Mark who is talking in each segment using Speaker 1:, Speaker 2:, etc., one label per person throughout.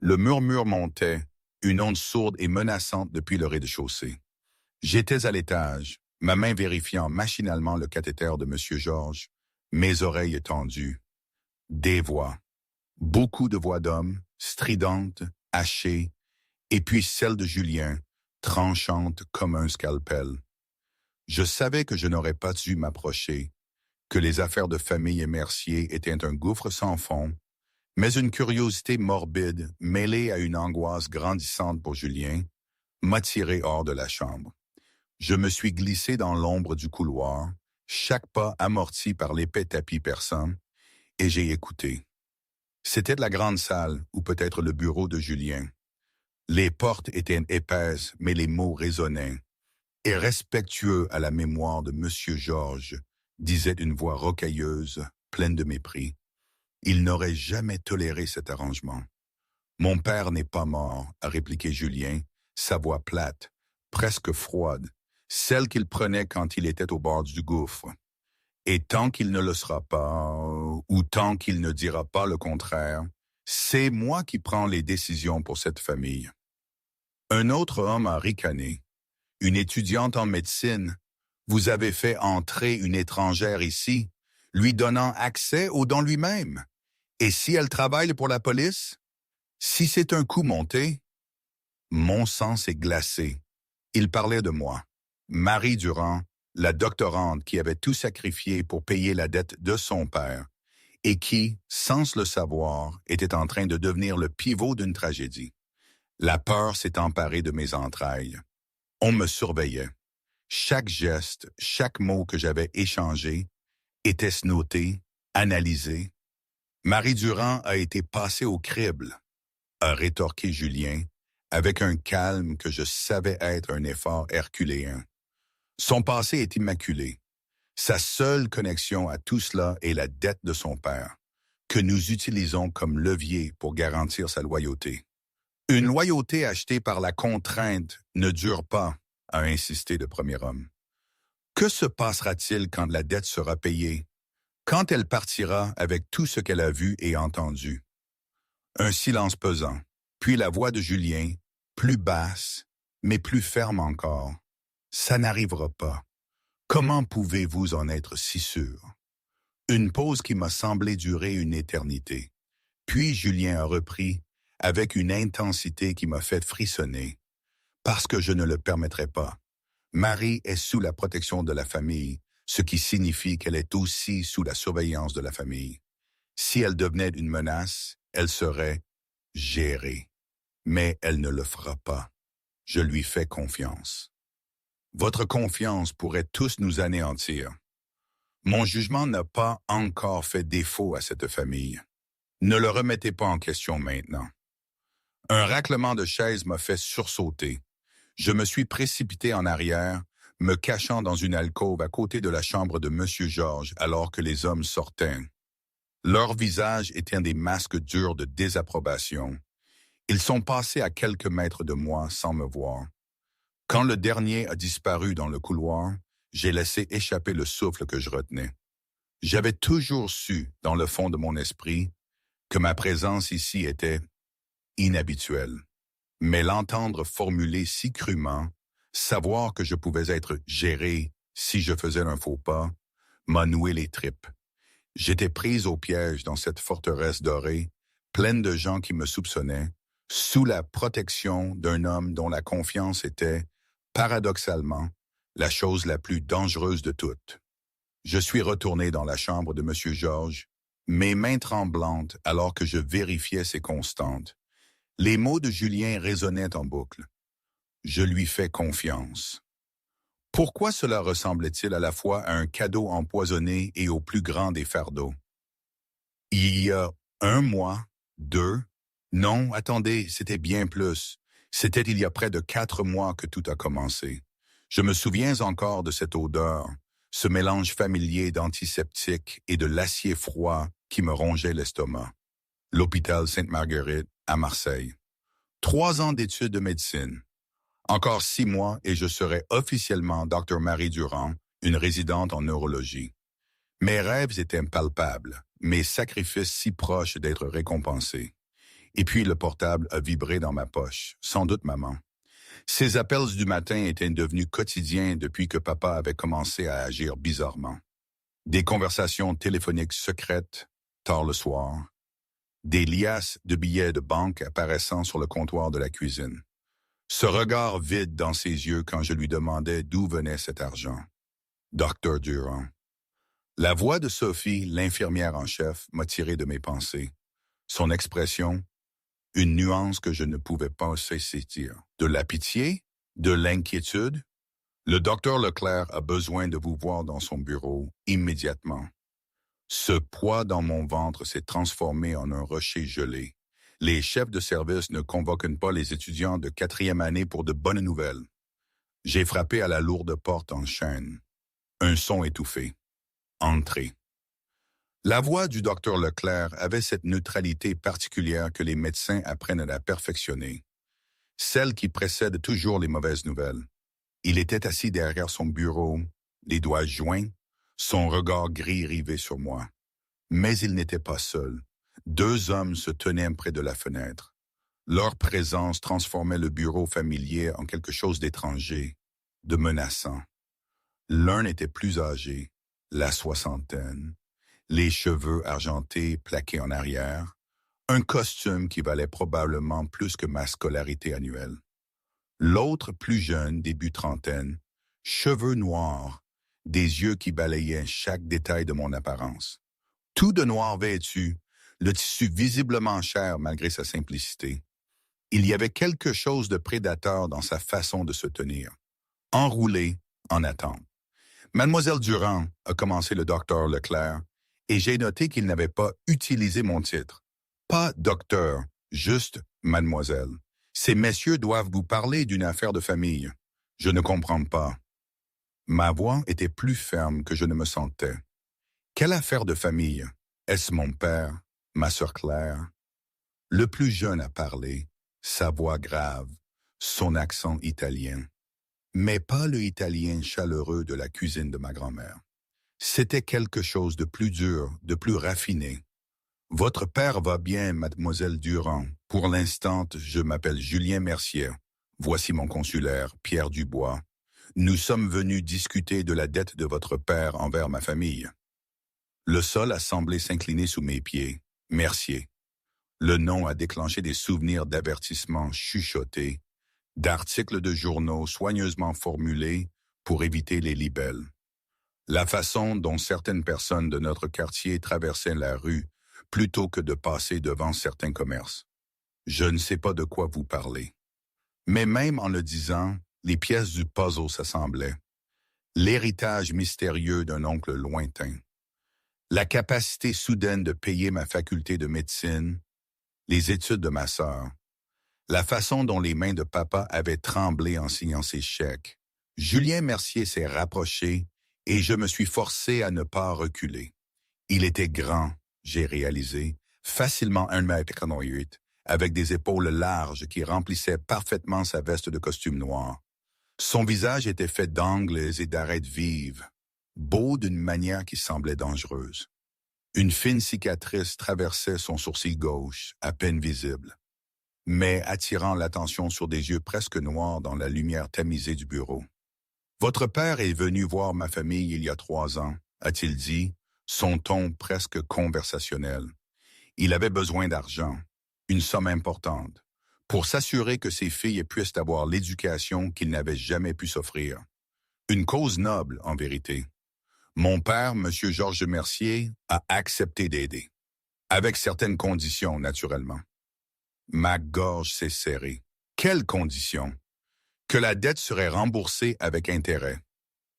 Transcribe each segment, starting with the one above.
Speaker 1: Le murmure montait, une onde sourde et menaçante depuis le rez-de-chaussée. J'étais à l'étage, ma main vérifiant machinalement le cathéter de M. Georges, mes oreilles tendues. Des voix. Beaucoup de voix d'hommes, stridentes, hachées, et puis celle de Julien, tranchante comme un scalpel. Je savais que je n'aurais pas dû m'approcher, que les affaires de famille et Mercier étaient un gouffre sans fond, mais une curiosité morbide, mêlée à une angoisse grandissante pour Julien, m'a tiré hors de la chambre. Je me suis glissé dans l'ombre du couloir, chaque pas amorti par l'épais tapis persan, et j'ai écouté. C'était la grande salle, ou peut-être le bureau de Julien. Les portes étaient épaisses, mais les mots résonnaient. Et respectueux à la mémoire de M. Georges, disait une voix rocailleuse, pleine de mépris. Il n'aurait jamais toléré cet arrangement. Mon père n'est pas mort, a répliqué Julien, sa voix plate, presque froide, celle qu'il prenait quand il était au bord du gouffre. Et tant qu'il ne le sera pas, ou tant qu'il ne dira pas le contraire, c'est moi qui prends les décisions pour cette famille. Un autre homme a ricané. Une étudiante en médecine. Vous avez fait entrer une étrangère ici, lui donnant accès au don lui-même. Et si elle travaille pour la police? Si c'est un coup monté? Mon sang s'est glacé. Il parlait de moi. Marie Durand, la doctorante qui avait tout sacrifié pour payer la dette de son père et qui, sans le savoir, était en train de devenir le pivot d'une tragédie. La peur s'est emparée de mes entrailles. On me surveillait. Chaque geste, chaque mot que j'avais échangé était noté, analysé. Marie Durand a été passée au crible, a rétorqué Julien, avec un calme que je savais être un effort herculéen. Son passé est immaculé. Sa seule connexion à tout cela est la dette de son père, que nous utilisons comme levier pour garantir sa loyauté. Une loyauté achetée par la contrainte ne dure pas, a insisté le premier homme. Que se passera-t-il quand la dette sera payée? Quand elle partira avec tout ce qu'elle a vu et entendu? Un silence pesant, puis la voix de Julien, plus basse, mais plus ferme encore. Ça n'arrivera pas. Comment pouvez-vous en être si sûr? Une pause qui m'a semblé durer une éternité. Puis Julien a repris, avec une intensité qui m'a fait frissonner. Parce que je ne le permettrai pas. Marie est sous la protection de la famille, ce qui signifie qu'elle est aussi sous la surveillance de la famille. Si elle devenait une menace, elle serait gérée. Mais elle ne le fera pas. Je lui fais confiance. Votre confiance pourrait tous nous anéantir. Mon jugement n'a pas encore fait défaut à cette famille. Ne le remettez pas en question maintenant. Un raclement de chaises m'a fait sursauter. Je me suis précipité en arrière, me cachant dans une alcôve à côté de la chambre de M. Georges alors que les hommes sortaient. Leurs visages étaient des masques durs de désapprobation. Ils sont passés à quelques mètres de moi sans me voir. Quand le dernier a disparu dans le couloir, j'ai laissé échapper le souffle que je retenais. J'avais toujours su, dans le fond de mon esprit, que ma présence ici était inhabituelle. Mais l'entendre formuler si crûment, savoir que je pouvais être géré si je faisais un faux pas, m'a noué les tripes. J'étais prise au piège dans cette forteresse dorée, pleine de gens qui me soupçonnaient, sous la protection d'un homme dont la confiance était, paradoxalement, la chose la plus dangereuse de toutes. Je suis retourné dans la chambre de M. Georges, mes mains tremblantes alors que je vérifiais ses constantes. Les mots de Julien résonnaient en boucle. Je lui fais confiance. Pourquoi cela ressemblait-il à la fois à un cadeau empoisonné et au plus grand des fardeaux? Il y a 1 mois, 2, non, attendez, c'était bien plus. C'était il y a près de 4 mois que tout a commencé. Je me souviens encore de cette odeur, ce mélange familier d'antiseptique et de l'acier froid qui me rongeait l'estomac. L'hôpital Sainte-Marguerite, à Marseille. 3 ans d'études de médecine. Encore 6 mois et je serai officiellement Dr Marie Durand, une résidente en neurologie. Mes rêves étaient palpables, mes sacrifices si proches d'être récompensés. Et puis le portable a vibré dans ma poche, sans doute maman. Ces appels du matin étaient devenus quotidiens depuis que papa avait commencé à agir bizarrement. Des conversations téléphoniques secrètes, tard le soir. Des liasses de billets de banque apparaissant sur le comptoir de la cuisine. Ce regard vide dans ses yeux quand je lui demandais d'où venait cet argent. Docteur Durand. La voix de Sophie, l'infirmière en chef, m'a tiré de mes pensées. Son expression, une nuance que je ne pouvais pas saisir. De la pitié? De l'inquiétude? Le docteur Leclerc a besoin de vous voir dans son bureau immédiatement. Ce poids dans mon ventre s'est transformé en un rocher gelé. Les chefs de service ne convoquent pas les étudiants de 4e année pour de bonnes nouvelles. J'ai frappé à la lourde porte en chaîne. Un son étouffé. Entrée. La voix du docteur Leclerc avait cette neutralité particulière que les médecins apprennent à la perfectionner. Celle qui précède toujours les mauvaises nouvelles. Il était assis derrière son bureau, les doigts joints, son regard gris rivé sur moi. Mais il n'était pas seul. 2 hommes se tenaient près de la fenêtre. Leur présence transformait le bureau familier en quelque chose d'étranger, de menaçant. L'un était plus âgé, la soixantaine, les cheveux argentés plaqués en arrière, un costume qui valait probablement plus que ma scolarité annuelle. L'autre plus jeune, début trentaine, cheveux noirs, des yeux qui balayaient chaque détail de mon apparence. Tout de noir vêtu, le tissu visiblement cher malgré sa simplicité. Il y avait quelque chose de prédateur dans sa façon de se tenir. Enroulé, en attente. Mademoiselle Durand, a commencé le docteur Leclerc, et j'ai noté qu'il n'avait pas utilisé mon titre. Pas docteur, juste mademoiselle. Ces messieurs doivent vous parler d'une affaire de famille. Je ne comprends pas. Ma voix était plus ferme que je ne me sentais. Quelle affaire de famille? Est-ce mon père, ma sœur Claire? Le plus jeune a parlé, sa voix grave, son accent italien. Mais pas le italien chaleureux de la cuisine de ma grand-mère. C'était quelque chose de plus dur, de plus raffiné. Votre père va bien, mademoiselle Durand. Pour l'instant, je m'appelle Julien Mercier. Voici mon consulaire, Pierre Dubois. Nous sommes venus discuter de la dette de votre père envers ma famille. Le sol a semblé s'incliner sous mes pieds. Mercier. Le nom a déclenché des souvenirs d'avertissements chuchotés, d'articles de journaux soigneusement formulés pour éviter les libelles. La façon dont certaines personnes de notre quartier traversaient la rue plutôt que de passer devant certains commerces. Je ne sais pas de quoi vous parlez. Mais même en le disant, les pièces du puzzle s'assemblaient. L'héritage mystérieux d'un oncle lointain. La capacité soudaine de payer ma faculté de médecine, les études de ma sœur. La façon dont les mains de papa avaient tremblé en signant ses chèques. Julien Mercier s'est rapproché et je me suis forcé à ne pas reculer. Il était grand, j'ai réalisé, facilement 1,88 m, avec des épaules larges qui remplissaient parfaitement sa veste de costume noir. Son visage était fait d'angles et d'arêtes vives, beau d'une manière qui semblait dangereuse. Une fine cicatrice traversait son sourcil gauche, à peine visible, mais attirant l'attention sur des yeux presque noirs dans la lumière tamisée du bureau. « Votre père est venu voir ma famille il y a 3 ans, a-t-il dit, son ton presque conversationnel. Il avait besoin d'argent, une somme importante, pour s'assurer que ses filles puissent avoir l'éducation qu'il n'avait jamais pu s'offrir. Une cause noble, en vérité. Mon père, M. Georges Mercier, a accepté d'aider. Avec certaines conditions, naturellement. Ma gorge s'est serrée. Quelles conditions? Que la dette serait remboursée avec intérêt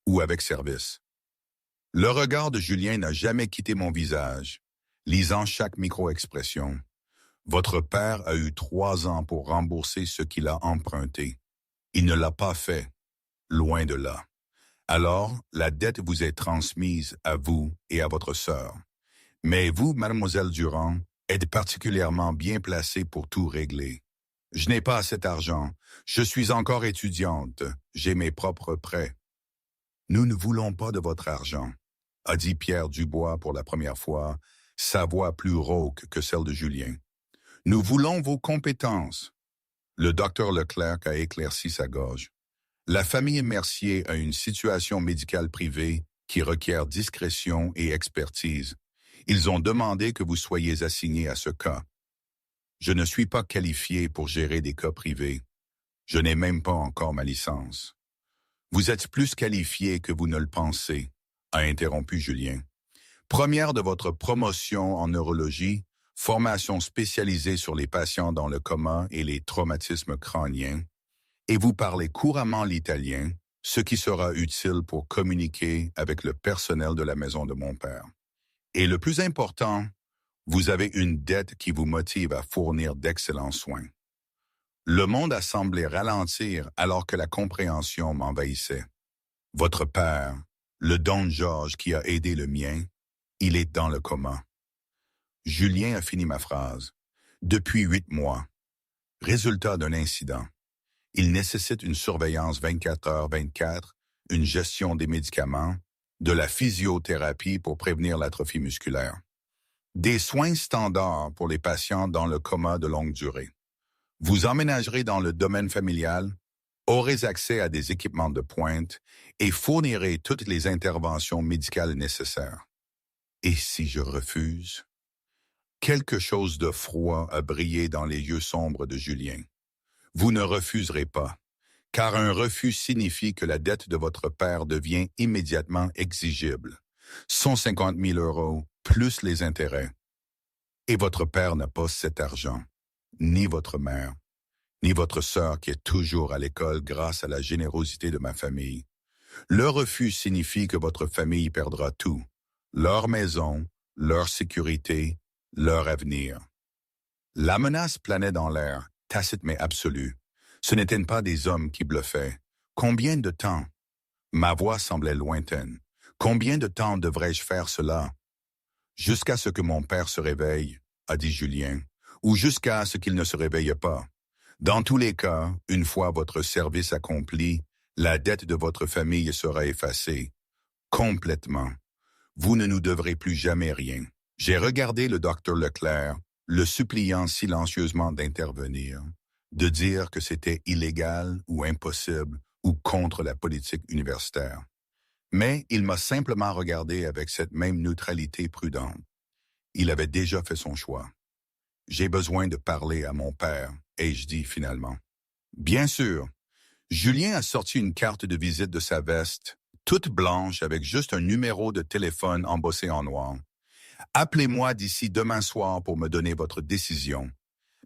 Speaker 1: ou avec service. Le regard de Julien n'a jamais quitté mon visage, lisant chaque micro-expression. Votre père a eu 3 ans pour rembourser ce qu'il a emprunté. Il ne l'a pas fait, loin de là. Alors, la dette vous est transmise à vous et à votre sœur. Mais vous, mademoiselle Durand, êtes particulièrement bien placée pour tout régler. Je n'ai pas cet argent. Je suis encore étudiante. J'ai mes propres prêts. Nous ne voulons pas de votre argent, a dit Pierre Dubois pour la première fois, sa voix plus rauque que celle de Julien. Nous voulons vos compétences. Le docteur Leclerc a éclairci sa gorge. La famille Mercier a une situation médicale privée qui requiert discrétion et expertise. Ils ont demandé que vous soyez assigné à ce cas. Je ne suis pas qualifié pour gérer des cas privés. Je n'ai même pas encore ma licence. Vous êtes plus qualifié que vous ne le pensez, a interrompu Julien. Première de votre promotion en neurologie, formation spécialisée sur les patients dans le coma et les traumatismes crâniens, et vous parlez couramment l'italien, ce qui sera utile pour communiquer avec le personnel de la maison de mon père. Et le plus important, vous avez une dette qui vous motive à fournir d'excellents soins. Le monde a semblé ralentir alors que la compréhension m'envahissait. Votre père, le Don Georges qui a aidé le mien, il est dans le coma. Julien a fini ma phrase. Depuis 8 mois. Résultat d'un incident. Il nécessite une surveillance 24h/24, une gestion des médicaments, de la physiothérapie pour prévenir l'atrophie musculaire. Des soins standards pour les patients dans le coma de longue durée. Vous emménagerez dans le domaine familial, aurez accès à des équipements de pointe et fournirez toutes les interventions médicales nécessaires. Et si je refuse? Quelque chose de froid a brillé dans les yeux sombres de Julien. Vous ne refuserez pas, car un refus signifie que la dette de votre père devient immédiatement exigible. 150 000 € plus les intérêts. Et votre père n'a pas cet argent, ni votre mère, ni votre sœur qui est toujours à l'école grâce à la générosité de ma famille. Le refus signifie que votre famille perdra tout, leur maison, leur sécurité, leur avenir. La menace planait dans l'air, tacite mais absolue. Ce n'étaient pas des hommes qui bluffaient. Combien de temps? Ma voix semblait lointaine. Combien de temps devrais-je faire cela? Jusqu'à ce que mon père se réveille, a dit Julien, ou jusqu'à ce qu'il ne se réveille pas. Dans tous les cas, une fois votre service accompli, la dette de votre famille sera effacée. Complètement. Vous ne nous devrez plus jamais rien. J'ai regardé le docteur Leclerc, le suppliant silencieusement d'intervenir, de dire que c'était illégal ou impossible ou contre la politique universitaire. Mais il m'a simplement regardé avec cette même neutralité prudente. Il avait déjà fait son choix. J'ai besoin de parler à mon père, ai-je dit finalement. Bien sûr. Julien a sorti une carte de visite de sa veste, toute blanche avec juste un numéro de téléphone embossé en noir. Appelez-moi d'ici demain soir pour me donner votre décision.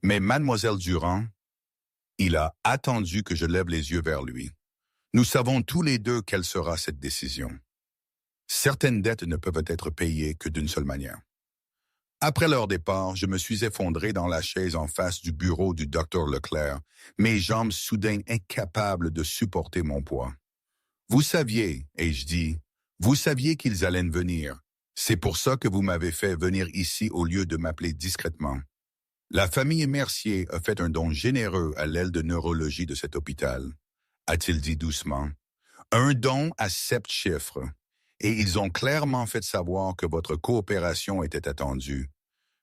Speaker 1: Mais mademoiselle Durand, il a attendu que je lève les yeux vers lui. Nous savons tous les deux quelle sera cette décision. Certaines dettes ne peuvent être payées que d'une seule manière. Après leur départ, je me suis effondré dans la chaise en face du bureau du docteur Leclerc, mes jambes soudain incapables de supporter mon poids. Vous saviez, ai-je dit, vous saviez qu'ils allaient venir. C'est pour ça que vous m'avez fait venir ici au lieu de m'appeler discrètement. La famille Mercier a fait un don généreux à l'aile de neurologie de cet hôpital, a-t-il dit doucement. Un don à 7 chiffres. Et ils ont clairement fait savoir que votre coopération était attendue.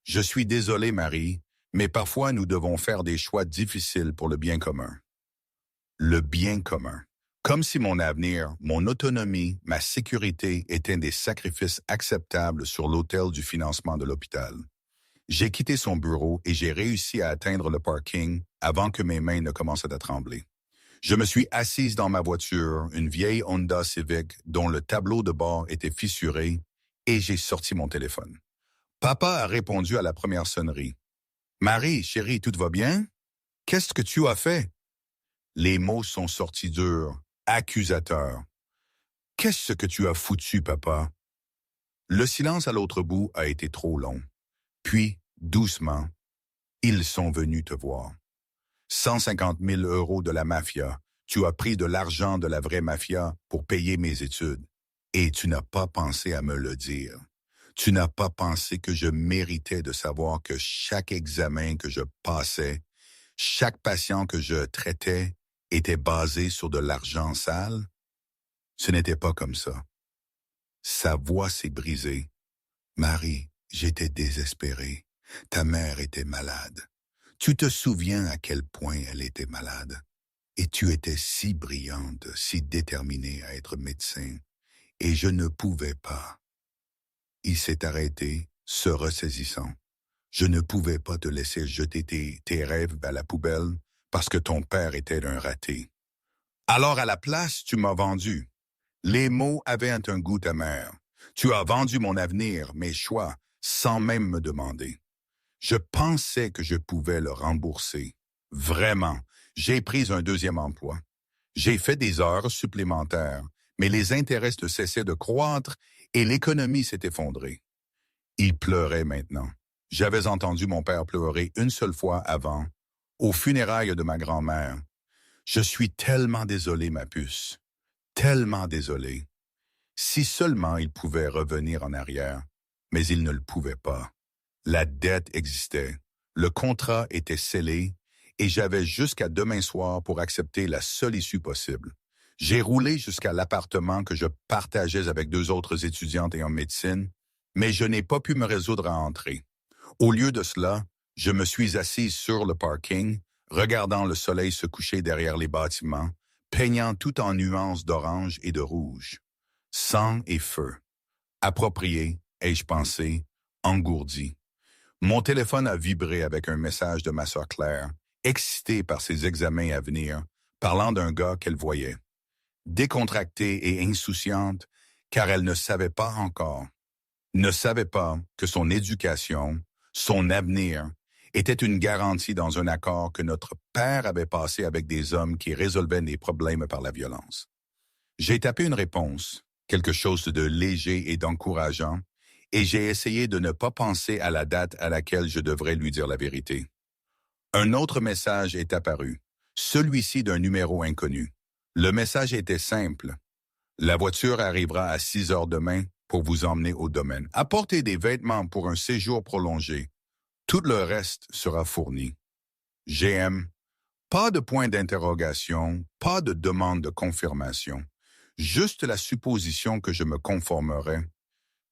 Speaker 1: Je suis désolé, Marie, mais parfois nous devons faire des choix difficiles pour le bien commun. Le bien commun. Comme si mon avenir, mon autonomie, ma sécurité étaient des sacrifices acceptables sur l'autel du financement de l'hôpital. J'ai quitté son bureau et j'ai réussi à atteindre le parking avant que mes mains ne commencent à trembler. Je me suis assise dans ma voiture, une vieille Honda Civic dont le tableau de bord était fissuré, et j'ai sorti mon téléphone. Papa a répondu à la première sonnerie. « Marie, chérie, tout va bien? Qu'est-ce que tu as fait? » Les mots sont sortis durs, accusateurs. « Qu'est-ce que tu as foutu, papa? » Le silence à l'autre bout a été trop long. Puis, doucement, ils sont venus te voir. 150 000 € de la mafia. Tu as pris de l'argent de la vraie mafia pour payer mes études. Et tu n'as pas pensé à me le dire. Tu n'as pas pensé que je méritais de savoir que chaque examen que je passais, chaque patient que je traitais, était basé sur de l'argent sale? Ce n'était pas comme ça. Sa voix s'est brisée. Marie, j'étais désespéré. Ta mère était malade. Tu te souviens à quel point elle était malade, et tu étais si brillante, si déterminée à être médecin, et je ne pouvais pas. Il s'est arrêté, se ressaisissant. Je ne pouvais pas te laisser jeter tes rêves à la poubelle parce que ton père était un raté. Alors à la place, tu m'as vendu. Les mots avaient un goût amer. Tu as vendu mon avenir, mes choix, sans même me demander. Je pensais que je pouvais le rembourser. Vraiment, j'ai pris un deuxième emploi. J'ai fait des heures supplémentaires, mais les intérêts ne cessaient de croître et l'économie s'est effondrée. Il pleurait maintenant. J'avais entendu mon père pleurer une seule fois avant, aux funérailles de ma grand-mère. Je suis tellement désolé, ma puce. Tellement désolé. Si seulement il pouvait revenir en arrière, mais il ne le pouvait pas. La dette existait, le contrat était scellé et j'avais jusqu'à demain soir pour accepter la seule issue possible. J'ai roulé jusqu'à l'appartement que je partageais avec deux autres étudiantes et en médecine, mais je n'ai pas pu me résoudre à entrer. Au lieu de cela, je me suis assise sur le parking, regardant le soleil se coucher derrière les bâtiments, peignant tout en nuances d'orange et de rouge. Sang et feu. Approprié, ai-je pensé, engourdi. Mon téléphone a vibré avec un message de ma sœur Claire, excitée par ses examens à venir, parlant d'un gars qu'elle voyait. Décontractée et insouciante, car elle ne savait pas encore, ne savait pas que son éducation, son avenir, était une garantie dans un accord que notre père avait passé avec des hommes qui résolvaient des problèmes par la violence. J'ai tapé une réponse, quelque chose de léger et d'encourageant, et j'ai essayé de ne pas penser à la date à laquelle je devrais lui dire la vérité. Un autre message est apparu, celui-ci d'un numéro inconnu. Le message était simple. La voiture arrivera à 6 heures demain pour vous emmener au domaine. Apportez des vêtements pour un séjour prolongé. Tout le reste sera fourni. GM, pas de point d'interrogation, pas de demande de confirmation. Juste la supposition que je me conformerais,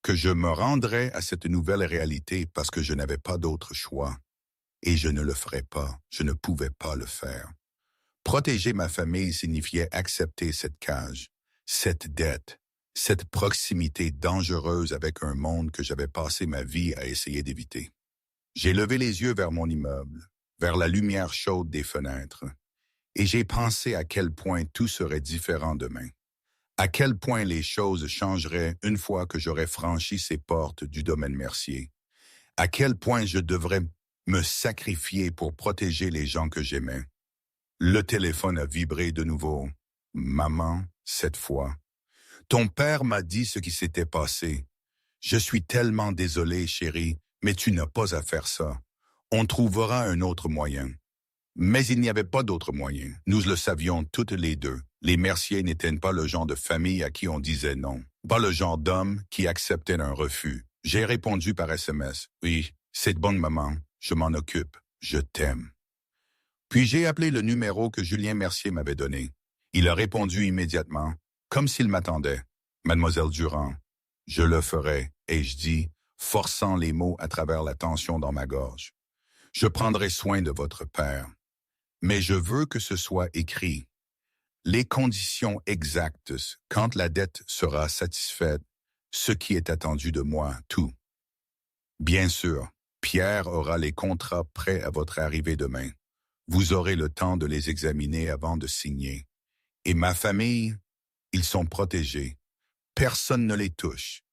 Speaker 1: que je me rendrais à cette nouvelle réalité parce que je n'avais pas d'autre choix. Et je ne le ferais pas, je ne pouvais pas le faire. Protéger ma famille signifiait accepter cette cage, cette dette, cette proximité dangereuse avec un monde que j'avais passé ma vie à essayer d'éviter. J'ai levé les yeux vers mon immeuble, vers la lumière chaude des fenêtres, et j'ai pensé à quel point tout serait différent demain. À quel point les choses changeraient une fois que j'aurais franchi ces portes du domaine Mercier. À quel point je devrais me sacrifier pour protéger les gens que j'aimais. Le téléphone a vibré de nouveau. Maman, cette fois. Ton père m'a dit ce qui s'était passé. Je suis tellement désolé, chérie, mais tu n'as pas à faire ça. On trouvera un autre moyen. Mais il n'y avait pas d'autre moyen. Nous le savions toutes les deux. Les Mercier n'étaient pas le genre de famille à qui on disait non. Pas le genre d'homme qui acceptait un refus. J'ai répondu par SMS. Oui, c'est bonne maman. Je m'en occupe. Je t'aime. Puis j'ai appelé le numéro que Julien Mercier m'avait donné. Il a répondu immédiatement, comme s'il m'attendait. Mademoiselle Durand, je le ferai, ai-je dit, forçant les mots à travers la tension dans ma gorge. Je prendrai soin de votre père. Mais je veux que ce soit écrit. Les conditions exactes, quand la dette sera satisfaite, ce qui est attendu de moi, tout. Bien sûr, Pierre aura les contrats prêts à votre arrivée demain. Vous aurez le temps de les examiner avant de signer. Et ma famille, ils sont protégés. Personne ne les touche.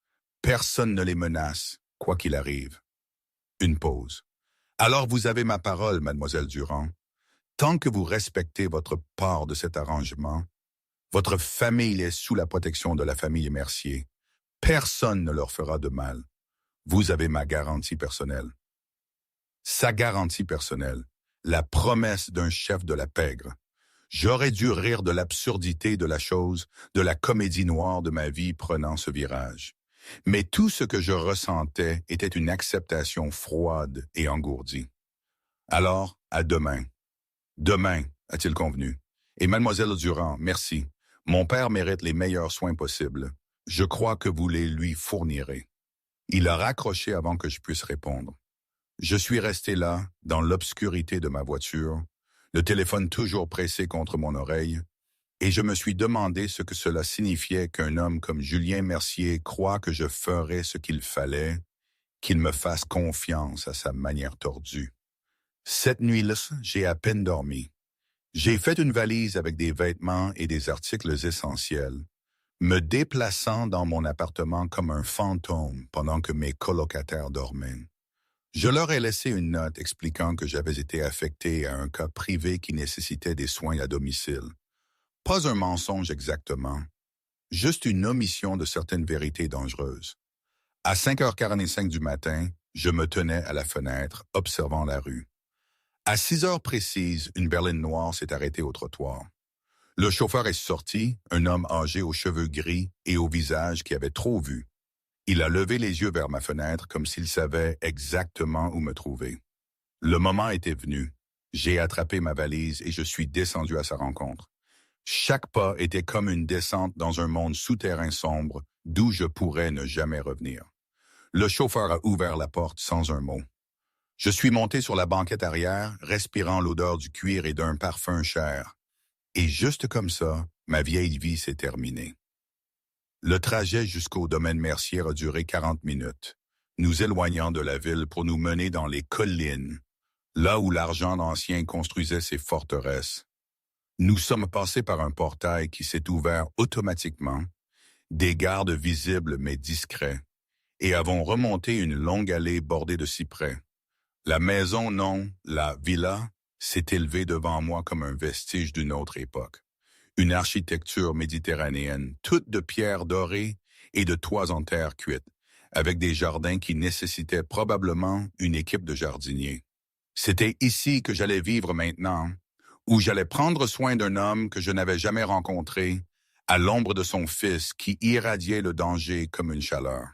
Speaker 1: Personne ne les menace, quoi qu'il arrive. Une pause. Alors vous avez ma parole, mademoiselle Durand. Tant que vous respectez votre part de cet arrangement, votre famille est sous la protection de la famille Mercier. Personne ne leur fera de mal. Vous avez ma garantie personnelle. Sa garantie personnelle, la promesse d'un chef de la pègre. J'aurais dû rire de l'absurdité de la chose, de la comédie noire de ma vie prenant ce virage. Mais tout ce que je ressentais était une acceptation froide et engourdie. Alors, à demain. Demain, a-t-il convenu. Et mademoiselle Durand, merci. Mon père mérite les meilleurs soins possibles. Je crois que vous les lui fournirez. Il a raccroché avant que je puisse répondre. Je suis resté là, dans l'obscurité de ma voiture, le téléphone toujours pressé contre mon oreille, et je me suis demandé ce que cela signifiait qu'un homme comme Julien Mercier croit que je ferais ce qu'il fallait, qu'il me fasse confiance à sa manière tordue. Cette nuit-là, j'ai à peine dormi. J'ai fait une valise avec des vêtements et des articles essentiels, me déplaçant dans mon appartement comme un fantôme pendant que mes colocataires dormaient. Je leur ai laissé une note expliquant que j'avais été affecté à un cas privé qui nécessitait des soins à domicile. Pas un mensonge exactement, juste une omission de certaines vérités dangereuses. À 5h45 du matin, je me tenais à la fenêtre, observant la rue. À 6 heures précises, une berline noire s'est arrêtée au trottoir. Le chauffeur est sorti, un homme âgé aux cheveux gris et au visage qui avait trop vu. Il a levé les yeux vers ma fenêtre comme s'il savait exactement où me trouver. Le moment était venu. J'ai attrapé ma valise et je suis descendu à sa rencontre. Chaque pas était comme une descente dans un monde souterrain sombre d'où je pourrais ne jamais revenir. Le chauffeur a ouvert la porte sans un mot. Je suis monté sur la banquette arrière, respirant l'odeur du cuir et d'un parfum cher. Et juste comme ça, ma vieille vie s'est terminée. Le trajet jusqu'au domaine Mercier a duré 40 minutes, nous éloignant de la ville pour nous mener dans les collines, là où l'argent d'Ancien construisait ses forteresses. Nous sommes passés par un portail qui s'est ouvert automatiquement, des gardes visibles mais discrets, et avons remonté une longue allée bordée de cyprès. La maison, non, la villa, s'est élevée devant moi comme un vestige d'une autre époque. Une architecture méditerranéenne, toute de pierres dorées et de toits en terre cuite, avec des jardins qui nécessitaient probablement une équipe de jardiniers. C'était ici que j'allais vivre maintenant, où j'allais prendre soin d'un homme que je n'avais jamais rencontré, à l'ombre de son fils qui irradiait le danger comme une chaleur.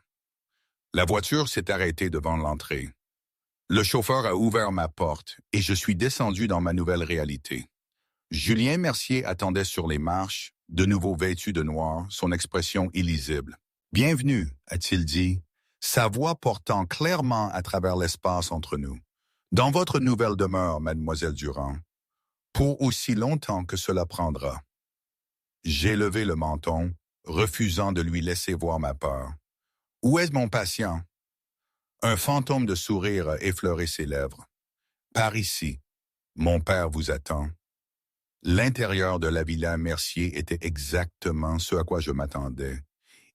Speaker 1: La voiture s'est arrêtée devant l'entrée. Le chauffeur a ouvert ma porte et je suis descendu dans ma nouvelle réalité. Julien Mercier attendait sur les marches, de nouveau vêtu de noir, son expression illisible. « Bienvenue », a-t-il dit, sa voix portant clairement à travers l'espace entre nous. « Dans votre nouvelle demeure, mademoiselle Durand, pour aussi longtemps que cela prendra. » J'ai levé le menton, refusant de lui laisser voir ma peur. « Où est mon patient? » Un fantôme de sourire a effleuré ses lèvres. « Par ici, mon père vous attend. » L'intérieur de la villa Mercier était exactement ce à quoi je m'attendais,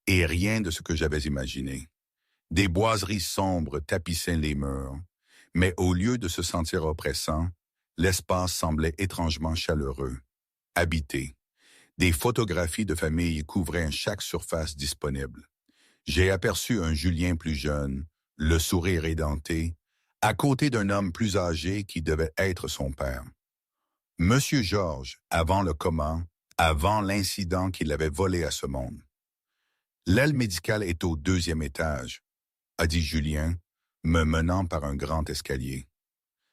Speaker 1: et rien de ce que j'avais imaginé. Des boiseries sombres tapissaient les murs, mais au lieu de se sentir oppressant, l'espace semblait étrangement chaleureux, habité. Des photographies de famille couvraient chaque surface disponible. J'ai aperçu un Julien plus jeune, le sourire édenté, à côté d'un homme plus âgé qui devait être son père. Monsieur Georges, avant le coma, avant l'incident qui l'avait volé à ce monde. L'aile médicale est au 2e étage, a dit Julien, me menant par un grand escalier.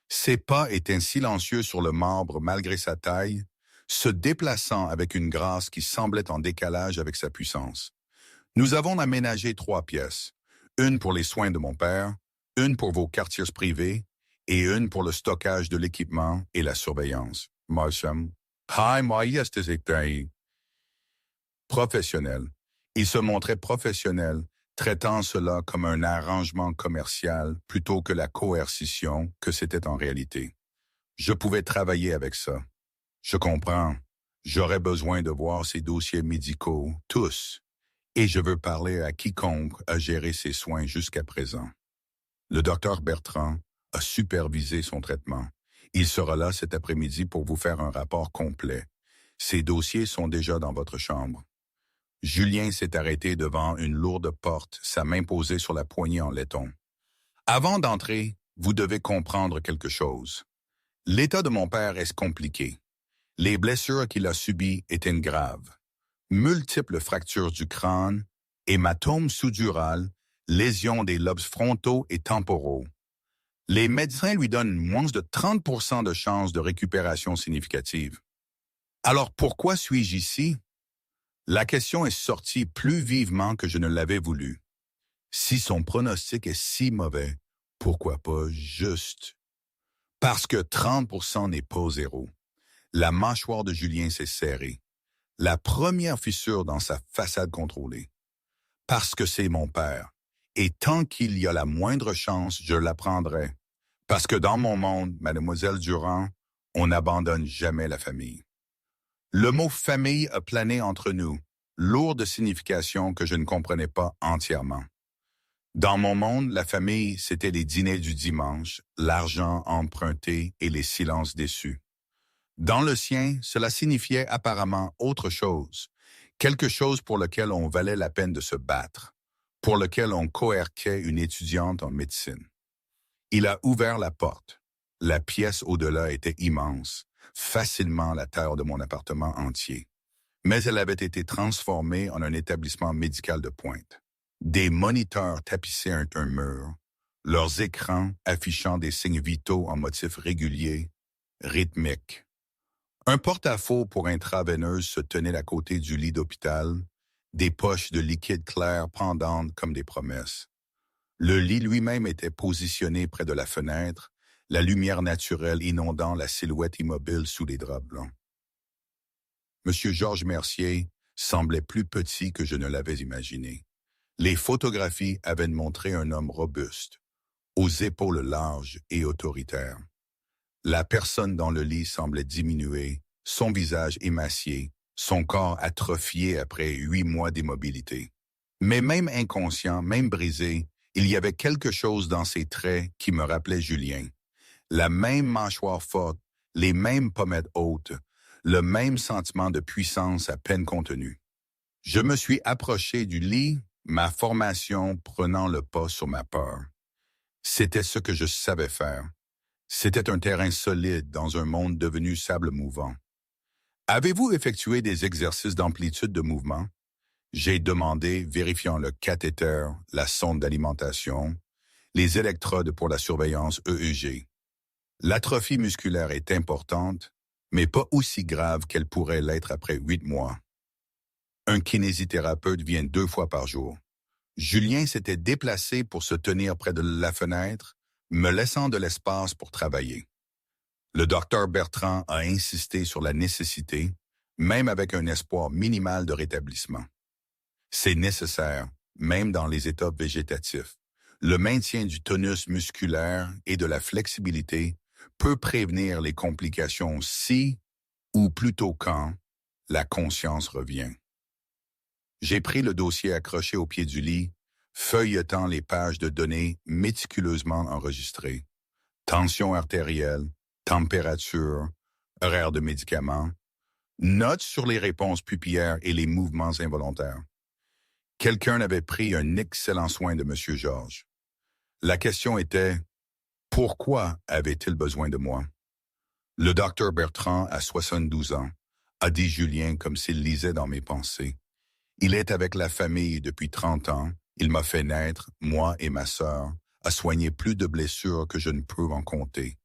Speaker 1: Ses pas étaient silencieux sur le marbre malgré sa taille, se déplaçant avec une grâce qui semblait en décalage avec sa puissance. Nous avons aménagé 3 pièces, une pour les soins de mon père, une pour vos quartiers privés et une pour le stockage de l'équipement et la surveillance. Professionnel. Il se montrait professionnel, traitant cela comme un arrangement commercial plutôt que la coercition que c'était en réalité. Je pouvais travailler avec ça. Je comprends. J'aurais besoin de voir ces dossiers médicaux, tous, et je veux parler à quiconque a géré ses soins jusqu'à présent. Le docteur Bertrand a supervisé son traitement. Il sera là cet après-midi pour vous faire un rapport complet. Ces dossiers sont déjà dans votre chambre. Julien s'est arrêté devant une lourde porte, sa main posée sur la poignée en laiton. Avant d'entrer, vous devez comprendre quelque chose. L'état de mon père est compliqué. Les blessures qu'il a subies étaient graves. Multiples fractures du crâne, hématome sous-dural, lésions des lobes frontaux et temporaux. Les médecins lui donnent moins de 30% de chances de récupération significative. Alors pourquoi suis-je ici? La question est sortie plus vivement que je ne l'avais voulu. Si son pronostic est si mauvais, Pourquoi pas juste? Parce que 30% n'est pas zéro. La mâchoire de Julien s'est serrée. La première fissure dans sa façade contrôlée. Parce que c'est mon père. Et tant qu'il y a la moindre chance, je l'apprendrai. Parce que dans mon monde, mademoiselle Durand, on n'abandonne jamais la famille. Le mot famille a plané entre nous, lourd de signification que je ne comprenais pas entièrement. Dans mon monde, la famille, c'était les dîners du dimanche, l'argent emprunté et les silences déçus. Dans le sien, cela signifiait apparemment autre chose, quelque chose pour lequel on valait la peine de se battre, pour lequel on coerquait une étudiante en médecine. Il a ouvert la porte. La pièce au-delà était immense, facilement la taille de mon appartement entier. Mais elle avait été transformée en un établissement médical de pointe. Des moniteurs tapissaient un mur, leurs écrans affichant des signes vitaux en motifs réguliers, rythmiques. Un porte-à-faux pour intraveineuse se tenait à côté du lit d'hôpital, des poches de liquide clair pendantes comme des promesses. Le lit lui-même était positionné près de la fenêtre, la lumière naturelle inondant la silhouette immobile sous les draps blancs. Monsieur Georges Mercier semblait plus petit que je ne l'avais imaginé. Les photographies avaient montré un homme robuste, aux épaules larges et autoritaires. La personne dans le lit semblait diminuer, son visage émacié, son corps atrophié après 8 mois d'immobilité. Mais même inconscient, même brisé, il y avait quelque chose dans ses traits qui me rappelait Julien. La même mâchoire forte, les mêmes pommettes hautes, le même sentiment de puissance à peine contenu. Je me suis approché du lit, ma formation prenant le pas sur ma peur. C'était ce que je savais faire. C'était un terrain solide dans un monde devenu sable mouvant. Avez-vous effectué des exercices d'amplitude de mouvement? J'ai demandé, vérifiant le cathéter, la sonde d'alimentation, les électrodes pour la surveillance EEG. L'atrophie musculaire est importante, mais pas aussi grave qu'elle pourrait l'être après 8 mois. Un kinésithérapeute vient 2 fois par jour. Julien s'était déplacé pour se tenir près de la fenêtre, me laissant de l'espace pour travailler. Le docteur Bertrand a insisté sur la nécessité, même avec un espoir minimal de rétablissement. C'est nécessaire, même dans les états végétatifs. Le maintien du tonus musculaire et de la flexibilité peut prévenir les complications si, ou plutôt quand, la conscience revient. J'ai pris le dossier accroché au pied du lit, feuilletant les pages de données méticuleusement enregistrées. Tension artérielle, température, horaire de médicaments, notes sur les réponses pupillaires et les mouvements involontaires. Quelqu'un avait pris un excellent soin de M. Georges. La question était, pourquoi avait-il besoin de moi? Le docteur Bertrand, à 72 ans, a dit Julien comme s'il lisait dans mes pensées. Il est avec la famille depuis 30 ans. Il m'a fait naître, moi et ma sœur, a soigné plus de blessures que je ne peux en compter.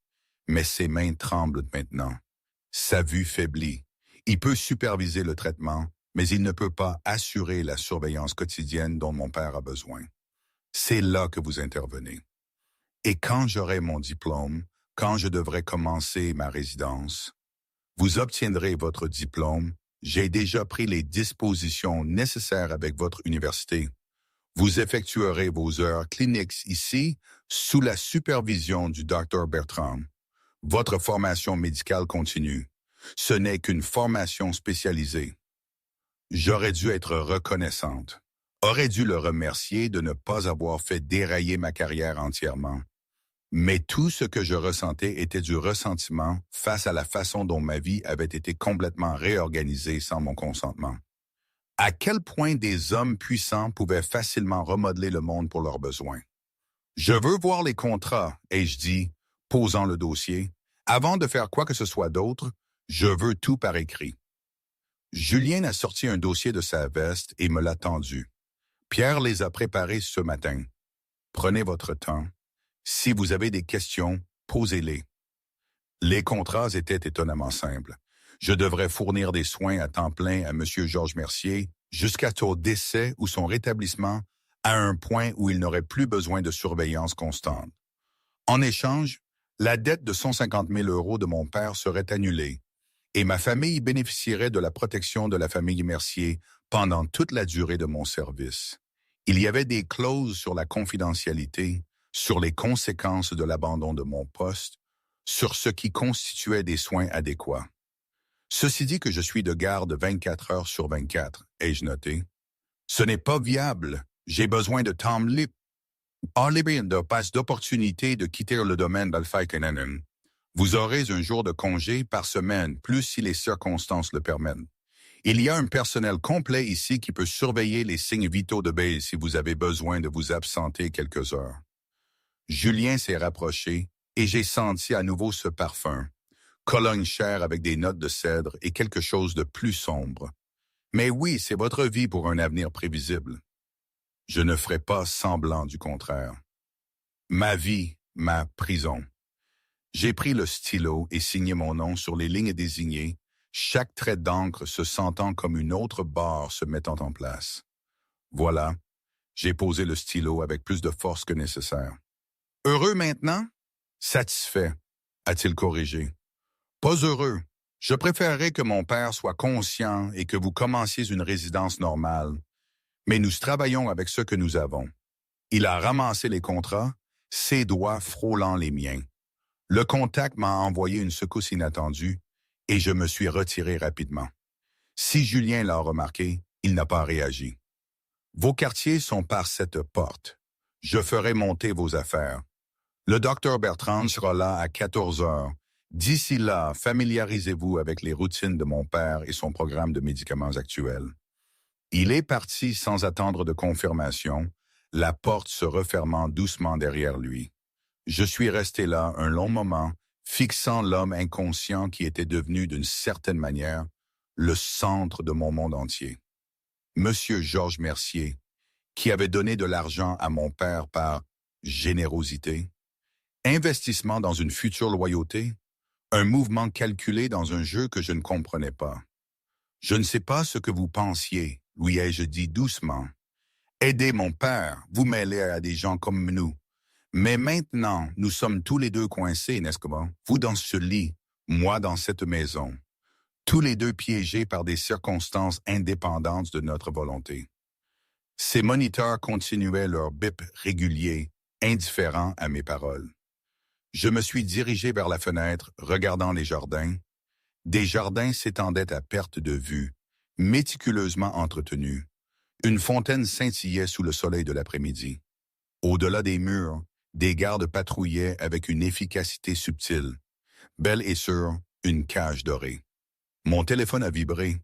Speaker 1: Mais ses mains tremblent maintenant. Sa vue faiblit. Il peut superviser le traitement, mais il ne peut pas assurer la surveillance quotidienne dont mon père a besoin. C'est là que vous intervenez. Et quand j'aurai mon diplôme, quand je devrai commencer ma résidence, vous obtiendrez votre diplôme. J'ai déjà pris les dispositions nécessaires avec votre université. Vous effectuerez vos heures cliniques ici sous la supervision du Dr Bertrand. Votre formation médicale continue. Ce n'est qu'une formation spécialisée. J'aurais dû être reconnaissante. Aurais dû le remercier de ne pas avoir fait dérailler ma carrière entièrement. Mais tout ce que je ressentais était du ressentiment face à la façon dont ma vie avait été complètement réorganisée sans mon consentement. À quel point des hommes puissants pouvaient facilement remodeler le monde pour leurs besoins. Je veux voir les contrats, ai-je dit, posant le dossier. Avant de faire quoi que ce soit d'autre, je veux tout par écrit. Julien a sorti un dossier de sa veste et me l'a tendu. Pierre les a préparés ce matin. Prenez votre temps. Si vous avez des questions, posez-les. Les contrats étaient étonnamment simples. Je devrais fournir des soins à temps plein à M. Georges Mercier jusqu'à son décès ou son rétablissement à un point où il n'aurait plus besoin de surveillance constante. En échange, la dette de 150 000 € de mon père serait annulée et ma famille bénéficierait de la protection de la famille Mercier pendant toute la durée de mon service. Il y avait des clauses sur la confidentialité, sur les conséquences de l'abandon de mon poste, sur ce qui constituait des soins adéquats. Ceci dit que je suis de garde 24 heures sur 24, ai-je noté. Ce n'est pas viable. J'ai besoin de temps libre. De passe d'opportunité de quitter le domaine d'Alpha-Kenanen. Vous aurez un jour de congé par semaine, plus si les circonstances le permettent. Il y a un personnel complet ici qui peut surveiller les signes vitaux de Baze si vous avez besoin de vous absenter quelques heures. Julien s'est rapproché et j'ai senti à nouveau ce parfum. Cologne chère avec des notes de cèdre et quelque chose de plus sombre. Mais oui, c'est votre vie pour un avenir prévisible. Je ne ferai pas semblant du contraire. Ma vie, ma prison. J'ai pris le stylo et signé mon nom sur les lignes désignées, chaque trait d'encre se sentant comme une autre barre se mettant en place. Voilà, j'ai posé le stylo avec plus de force que nécessaire. Heureux maintenant? Satisfait, a-t-il corrigé. Pas heureux. Je préférerais que mon père soit conscient et que vous commenciez une résidence normale. Mais nous travaillons avec ce que nous avons. Il a ramassé les contrats, ses doigts frôlant les miens. Le contact m'a envoyé une secousse inattendue et je me suis retiré rapidement. Si Julien l'a remarqué, il n'a pas réagi. Vos quartiers sont par cette porte. Je ferai monter vos affaires. Le docteur Bertrand sera là à 14 heures. D'ici là, familiarisez-vous avec les routines de mon père et son programme de médicaments actuel. Il est parti sans attendre de confirmation, la porte se refermant doucement derrière lui. Je suis resté là un long moment, fixant l'homme inconscient qui était devenu d'une certaine manière le centre de mon monde entier. Monsieur Georges Mercier, qui avait donné de l'argent à mon père par générosité, investissement dans une future loyauté, un mouvement calculé dans un jeu que je ne comprenais pas. Je ne sais pas ce que vous pensiez, lui ai-je dit doucement. Aidez mon père, vous mêlez à des gens comme nous. Mais maintenant, nous sommes tous les deux coincés, n'est-ce pas? Vous dans ce lit, moi dans cette maison. Tous les deux piégés par des circonstances indépendantes de notre volonté. Ces moniteurs continuaient leur bip régulier, indifférents à mes paroles. Je me suis dirigé vers la fenêtre, regardant les jardins. Des jardins s'étendaient à perte de vue, méticuleusement entretenus. Une fontaine scintillait sous le soleil de l'après-midi. Au-delà des murs, des gardes patrouillaient avec une efficacité subtile. Belle et sûre, une cage dorée. Mon téléphone a vibré.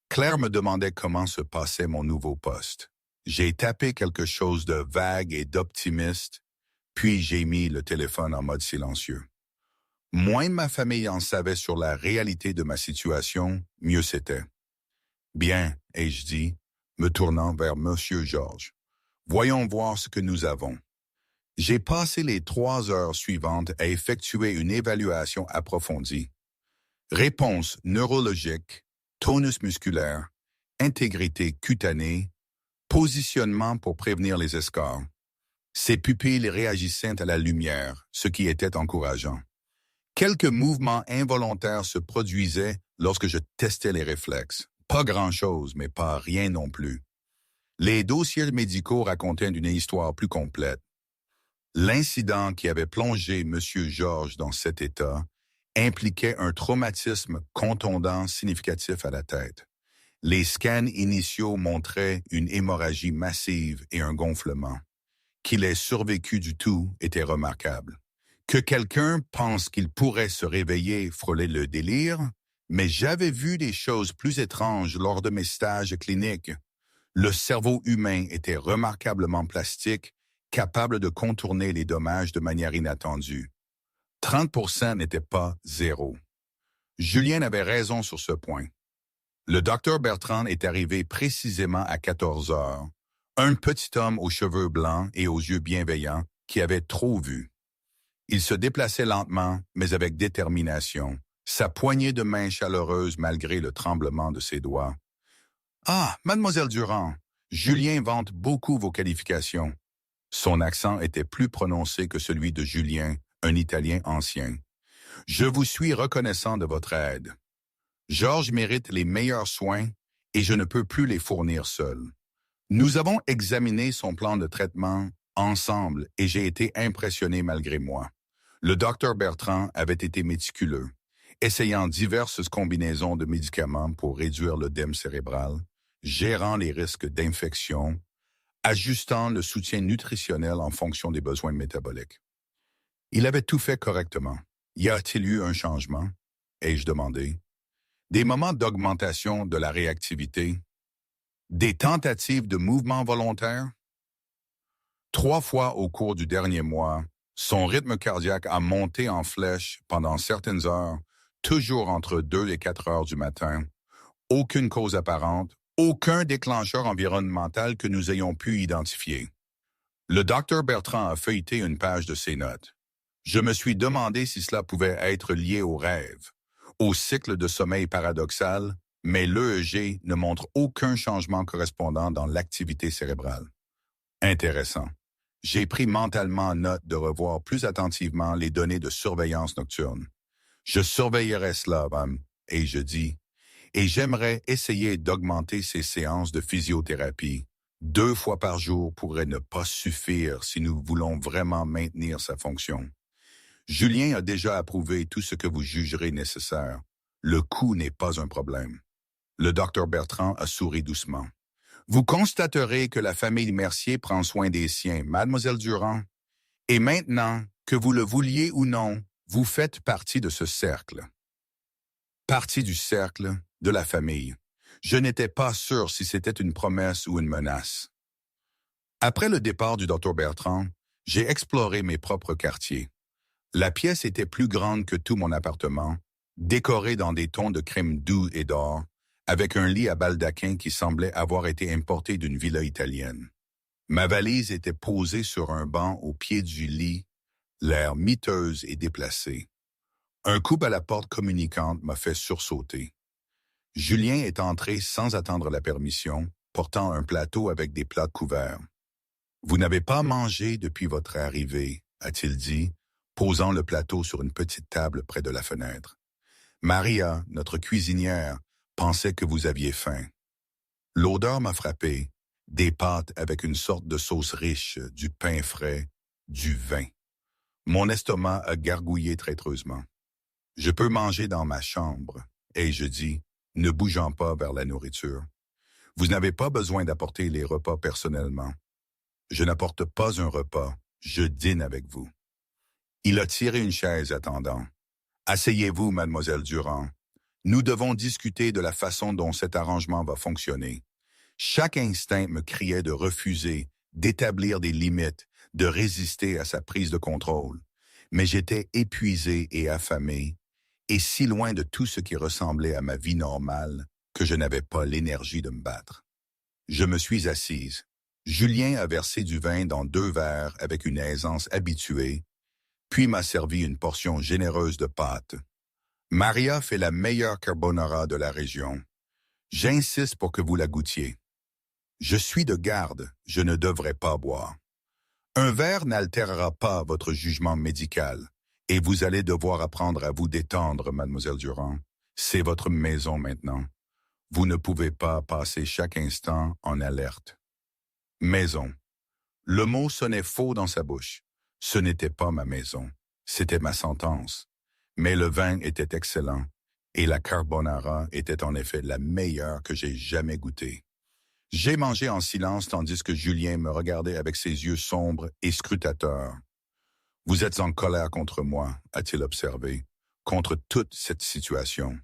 Speaker 1: Claire me demandait comment se passait mon nouveau poste. J'ai tapé quelque chose de vague et d'optimiste, puis j'ai mis le téléphone en mode silencieux. Moins ma famille en savait sur la réalité de ma situation, mieux c'était. Bien, ai-je dit, me tournant vers Monsieur Georges. Voyons voir ce que nous avons. J'ai passé les 3 heures suivantes à effectuer une évaluation approfondie. Réponse neurologique, tonus musculaire, intégrité cutanée, positionnement pour prévenir les escarres. Ses pupilles réagissaient à la lumière, ce qui était encourageant. Quelques mouvements involontaires se produisaient lorsque je testais les réflexes. Pas grand-chose, mais pas rien non plus. Les dossiers médicaux racontaient une histoire plus complète. L'incident qui avait plongé M. Georges dans cet état impliquait un traumatisme contondant significatif à la tête. Les scans initiaux montraient une hémorragie massive et un gonflement. Qu'il ait survécu du tout était remarquable. Que quelqu'un pense qu'il pourrait se réveiller frôlait le délire, mais j'avais vu des choses plus étranges lors de mes stages cliniques. Le cerveau humain était remarquablement plastique, capable de contourner les dommages de manière inattendue. 30% n'était pas zéro. Julien avait raison sur ce point. Le docteur Bertrand est arrivé précisément à 14 heures, un petit homme aux cheveux blancs et aux yeux bienveillants qui avait trop vu. Il se déplaçait lentement, mais avec détermination, sa poignée de main chaleureuse malgré le tremblement de ses doigts. « Ah, mademoiselle Durand, Julien vante beaucoup vos qualifications. Son accent était plus prononcé que celui de Julien, un Italien ancien. « Je vous suis reconnaissant de votre aide. Georges mérite les meilleurs soins et je ne peux plus les fournir seul. Nous avons examiné son plan de traitement ensemble et j'ai été impressionné malgré moi. Le docteur Bertrand avait été méticuleux, essayant diverses combinaisons de médicaments pour réduire l'œdème cérébral, gérant les risques d'infection, ajustant le soutien nutritionnel en fonction des besoins métaboliques. Il avait tout fait correctement. Y a-t-il eu un changement? Ai-je demandé. Des moments d'augmentation de la réactivité? Des tentatives de mouvement volontaire? 3 fois au cours du dernier mois, son rythme cardiaque a monté en flèche pendant certaines heures, toujours entre 2 et 4 heures du matin. Aucune cause apparente, aucun déclencheur environnemental que nous ayons pu identifier. Le docteur Bertrand a feuilleté une page de ses notes. Je me suis demandé si cela pouvait être lié au rêve, au cycle de sommeil paradoxal, mais l'EEG ne montre aucun changement correspondant dans l'activité cérébrale. Intéressant. J'ai pris mentalement note de revoir plus attentivement les données de surveillance nocturne. Je surveillerai cela, et je dis, et j'aimerais essayer d'augmenter ces séances de physiothérapie. 2 fois par jour pourrait ne pas suffire si nous voulons vraiment maintenir sa fonction. Julien a déjà approuvé tout ce que vous jugerez nécessaire. Le coût n'est pas un problème. Le docteur Bertrand a souri doucement. Vous constaterez que la famille Mercier prend soin des siens, mademoiselle Durand. Et maintenant, que vous le vouliez ou non, vous faites partie de ce cercle. Partie du cercle de la famille. Je n'étais pas sûr si c'était une promesse ou une menace. Après le départ du docteur Bertrand, j'ai exploré mes propres quartiers. La pièce était plus grande que tout mon appartement, décorée dans des tons de crème doux et d'or, avec un lit à baldaquin qui semblait avoir été importé d'une villa italienne. Ma valise était posée sur un banc au pied du lit, l'air miteuse et déplacée. Un coup à la porte communicante m'a fait sursauter. Julien est entré sans attendre la permission, portant un plateau avec des plats couverts. « Vous n'avez pas mangé depuis votre arrivée », a-t-il dit, posant le plateau sur une petite table près de la fenêtre. « Maria, notre cuisinière, pensait que vous aviez faim. » L'odeur m'a frappé, des pâtes avec une sorte de sauce riche, du pain frais, du vin. Mon estomac a gargouillé traîtreusement. « Je peux manger dans ma chambre, » ai-je dit, ne bougeant pas vers la nourriture. « Vous n'avez pas besoin d'apporter les repas personnellement. » « Je n'apporte pas un repas, je dîne avec vous. » Il a tiré une chaise attendant. « Asseyez-vous, mademoiselle Durand. Nous devons discuter de la façon dont cet arrangement va fonctionner. » Chaque instinct me criait de refuser, d'établir des limites, de résister à sa prise de contrôle. Mais j'étais épuisé et affamé, et si loin de tout ce qui ressemblait à ma vie normale que je n'avais pas l'énergie de me battre. Je me suis assise. Julien a versé du vin dans 2 verres avec une aisance habituée, puis m'a servi une portion généreuse de pâtes. Maria fait la meilleure carbonara de la région. J'insiste pour que vous la goûtiez. Je suis de garde, je ne devrais pas boire. Un verre n'altérera pas votre jugement médical, et vous allez devoir apprendre à vous détendre, mademoiselle Durand. C'est votre maison maintenant. Vous ne pouvez pas passer chaque instant en alerte. Maison. Le mot sonnait faux dans sa bouche. Ce n'était pas ma maison, c'était ma sentence. Mais le vin était excellent, et la carbonara était en effet la meilleure que j'ai jamais goûtée. J'ai mangé en silence tandis que Julien me regardait avec ses yeux sombres et scrutateurs. « Vous êtes en colère contre moi, » a-t-il observé, « contre toute cette situation.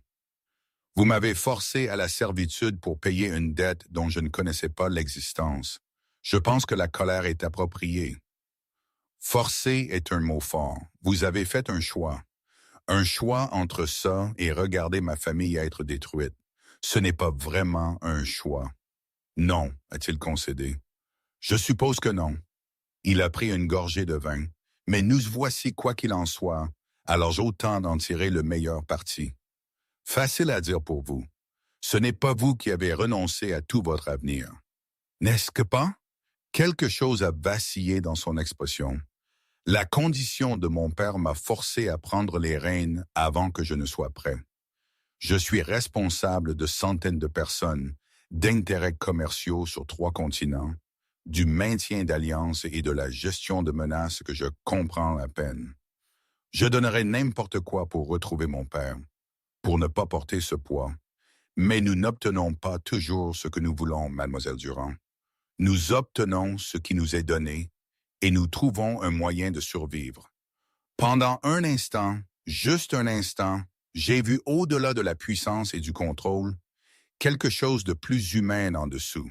Speaker 1: Vous m'avez forcé à la servitude pour payer une dette dont je ne connaissais pas l'existence. Je pense que la colère est appropriée. Forcer est un mot fort. Vous avez fait un choix. Un choix entre ça et regarder ma famille être détruite. Ce n'est pas vraiment un choix. Non, a-t-il concédé. Je suppose que non. Il a pris une gorgée de vin. Mais nous voici quoi qu'il en soit, alors j'autant d'en tirer le meilleur parti. Facile à dire pour vous. Ce n'est pas vous qui avez renoncé à tout votre avenir. N'est-ce que pas? Quelque chose a vacillé dans son expression. La condition de mon père m'a forcé à prendre les rênes avant que je ne sois prêt. Je suis responsable de centaines de personnes, d'intérêts commerciaux sur 3 continents, du maintien d'alliances et de la gestion de menaces que je comprends à peine. Je donnerais n'importe quoi pour retrouver mon père, pour ne pas porter ce poids. Mais nous n'obtenons pas toujours ce que nous voulons, mademoiselle Durand. Nous obtenons ce qui nous est donné et nous trouvons un moyen de survivre. Pendant un instant, juste un instant, j'ai vu au-delà de la puissance et du contrôle quelque chose de plus humain en dessous.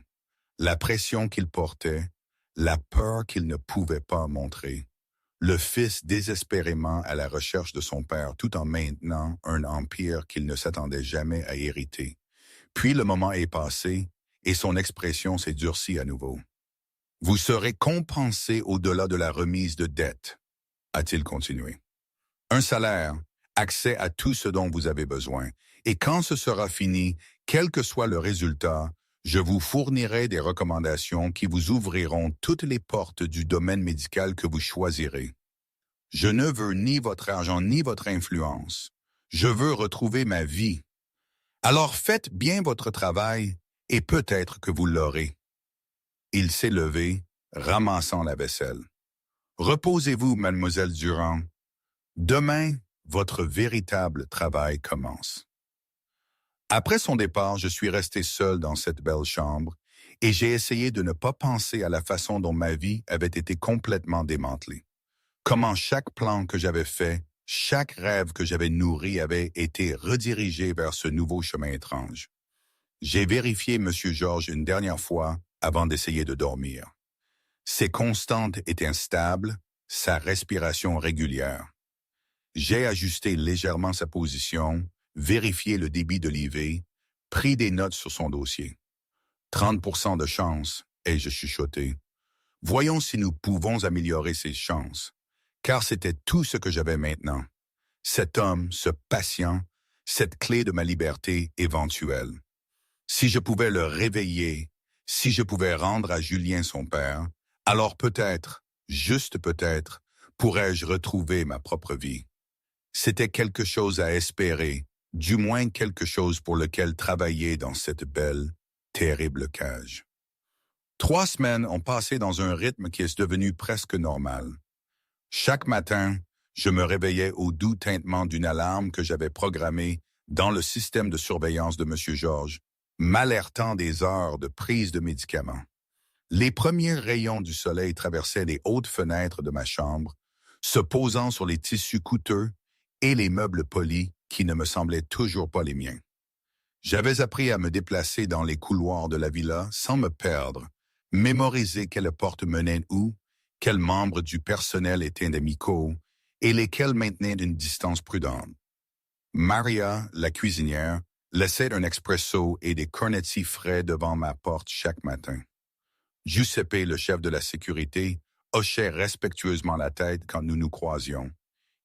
Speaker 1: La pression qu'il portait, la peur qu'il ne pouvait pas montrer. Le fils désespérément à la recherche de son père tout en maintenant un empire qu'il ne s'attendait jamais à hériter. Puis le moment est passé et son expression s'est durcie à nouveau. Vous serez compensé au-delà de la remise de dette, a-t-il continué. Un salaire, accès à tout ce dont vous avez besoin. Et quand ce sera fini, quel que soit le résultat, je vous fournirai des recommandations qui vous ouvriront toutes les portes du domaine médical que vous choisirez. Je ne veux ni votre argent ni votre influence. Je veux retrouver ma vie. Alors faites bien votre travail et peut-être que vous l'aurez. Il s'est levé, ramassant la vaisselle. Reposez-vous, mademoiselle Durand. Demain, votre véritable travail commence. Après son départ, je suis resté seul dans cette belle chambre et j'ai essayé de ne pas penser à la façon dont ma vie avait été complètement démantelée. Comment chaque plan que j'avais fait, chaque rêve que j'avais nourri avait été redirigé vers ce nouveau chemin étrange. J'ai vérifié M. Georges une dernière fois avant d'essayer de dormir. Ses constantes étaient stables, sa respiration régulière. J'ai ajusté légèrement sa position, vérifié le débit de l'IV, pris des notes sur son dossier. 30% de chance, ai-je chuchoté. Voyons si nous pouvons améliorer ces chances, car c'était tout ce que j'avais maintenant. Cet homme, ce patient, cette clé de ma liberté éventuelle. Si je pouvais le réveiller, si je pouvais rendre à Julien son père, alors peut-être, juste peut-être, pourrais-je retrouver ma propre vie. C'était quelque chose à espérer, du moins quelque chose pour lequel travailler dans cette belle, terrible cage. 3 semaines ont passé dans un rythme qui est devenu presque normal. Chaque matin, je me réveillais au doux tintement d'une alarme que j'avais programmée dans le système de surveillance de M. Georges, m'alertant des heures de prise de médicaments. Les premiers rayons du soleil traversaient les hautes fenêtres de ma chambre, se posant sur les tissus coûteux et les meubles polis qui ne me semblaient toujours pas les miens. J'avais appris à me déplacer dans les couloirs de la villa sans me perdre, mémoriser quelle porte menait où, quels membres du personnel étaient amicaux et lesquels maintenaient une distance prudente. Maria, la cuisinière, laissait un expresso et des cornetti frais devant ma porte chaque matin. Giuseppe, le chef de la sécurité, hochait respectueusement la tête quand nous nous croisions.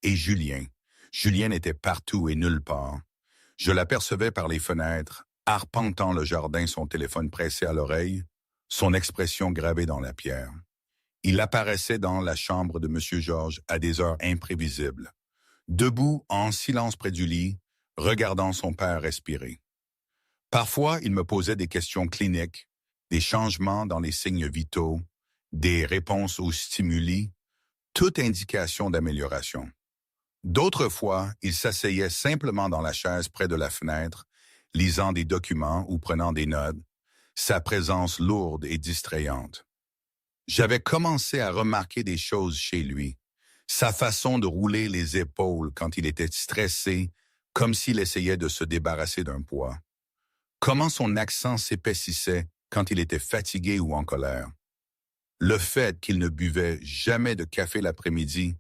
Speaker 1: Et Julien était partout et nulle part. Je l'apercevais par les fenêtres, arpentant le jardin, son téléphone pressé à l'oreille, son expression gravée dans la pierre. Il apparaissait dans la chambre de M. Georges à des heures imprévisibles, debout en silence près du lit, regardant son père respirer. Parfois, il me posait des questions cliniques, des changements dans les signes vitaux, des réponses aux stimuli, toute indication d'amélioration. D'autres fois, il s'asseyait simplement dans la chaise près de la fenêtre, lisant des documents ou prenant des notes, sa présence lourde et distrayante. J'avais commencé à remarquer des choses chez lui, sa façon de rouler les épaules quand il était stressé, comme s'il essayait de se débarrasser d'un poids. Comment son accent s'épaississait quand il était fatigué ou en colère. Le fait qu'il ne buvait jamais de café l'après-midi,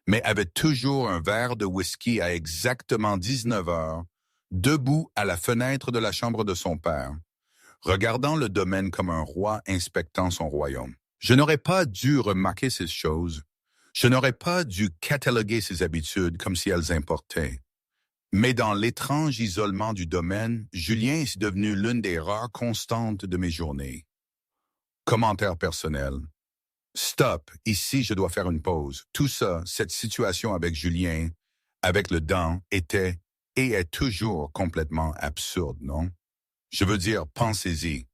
Speaker 1: mais avait toujours un verre de whisky à exactement 19 heures, debout à la fenêtre de la chambre de son père, regardant le domaine comme un roi inspectant son royaume. Je n'aurais pas dû remarquer ces choses. Je n'aurais pas dû cataloguer ses habitudes comme si elles importaient. Mais dans l'étrange isolement du domaine, Julien est devenu l'une des rares constantes de mes journées. Commentaire personnel. Stop, ici je dois faire une pause. Tout ça, cette situation avec Julien, avec le dent, était et est toujours complètement absurde, non? Je veux dire, pensez-y.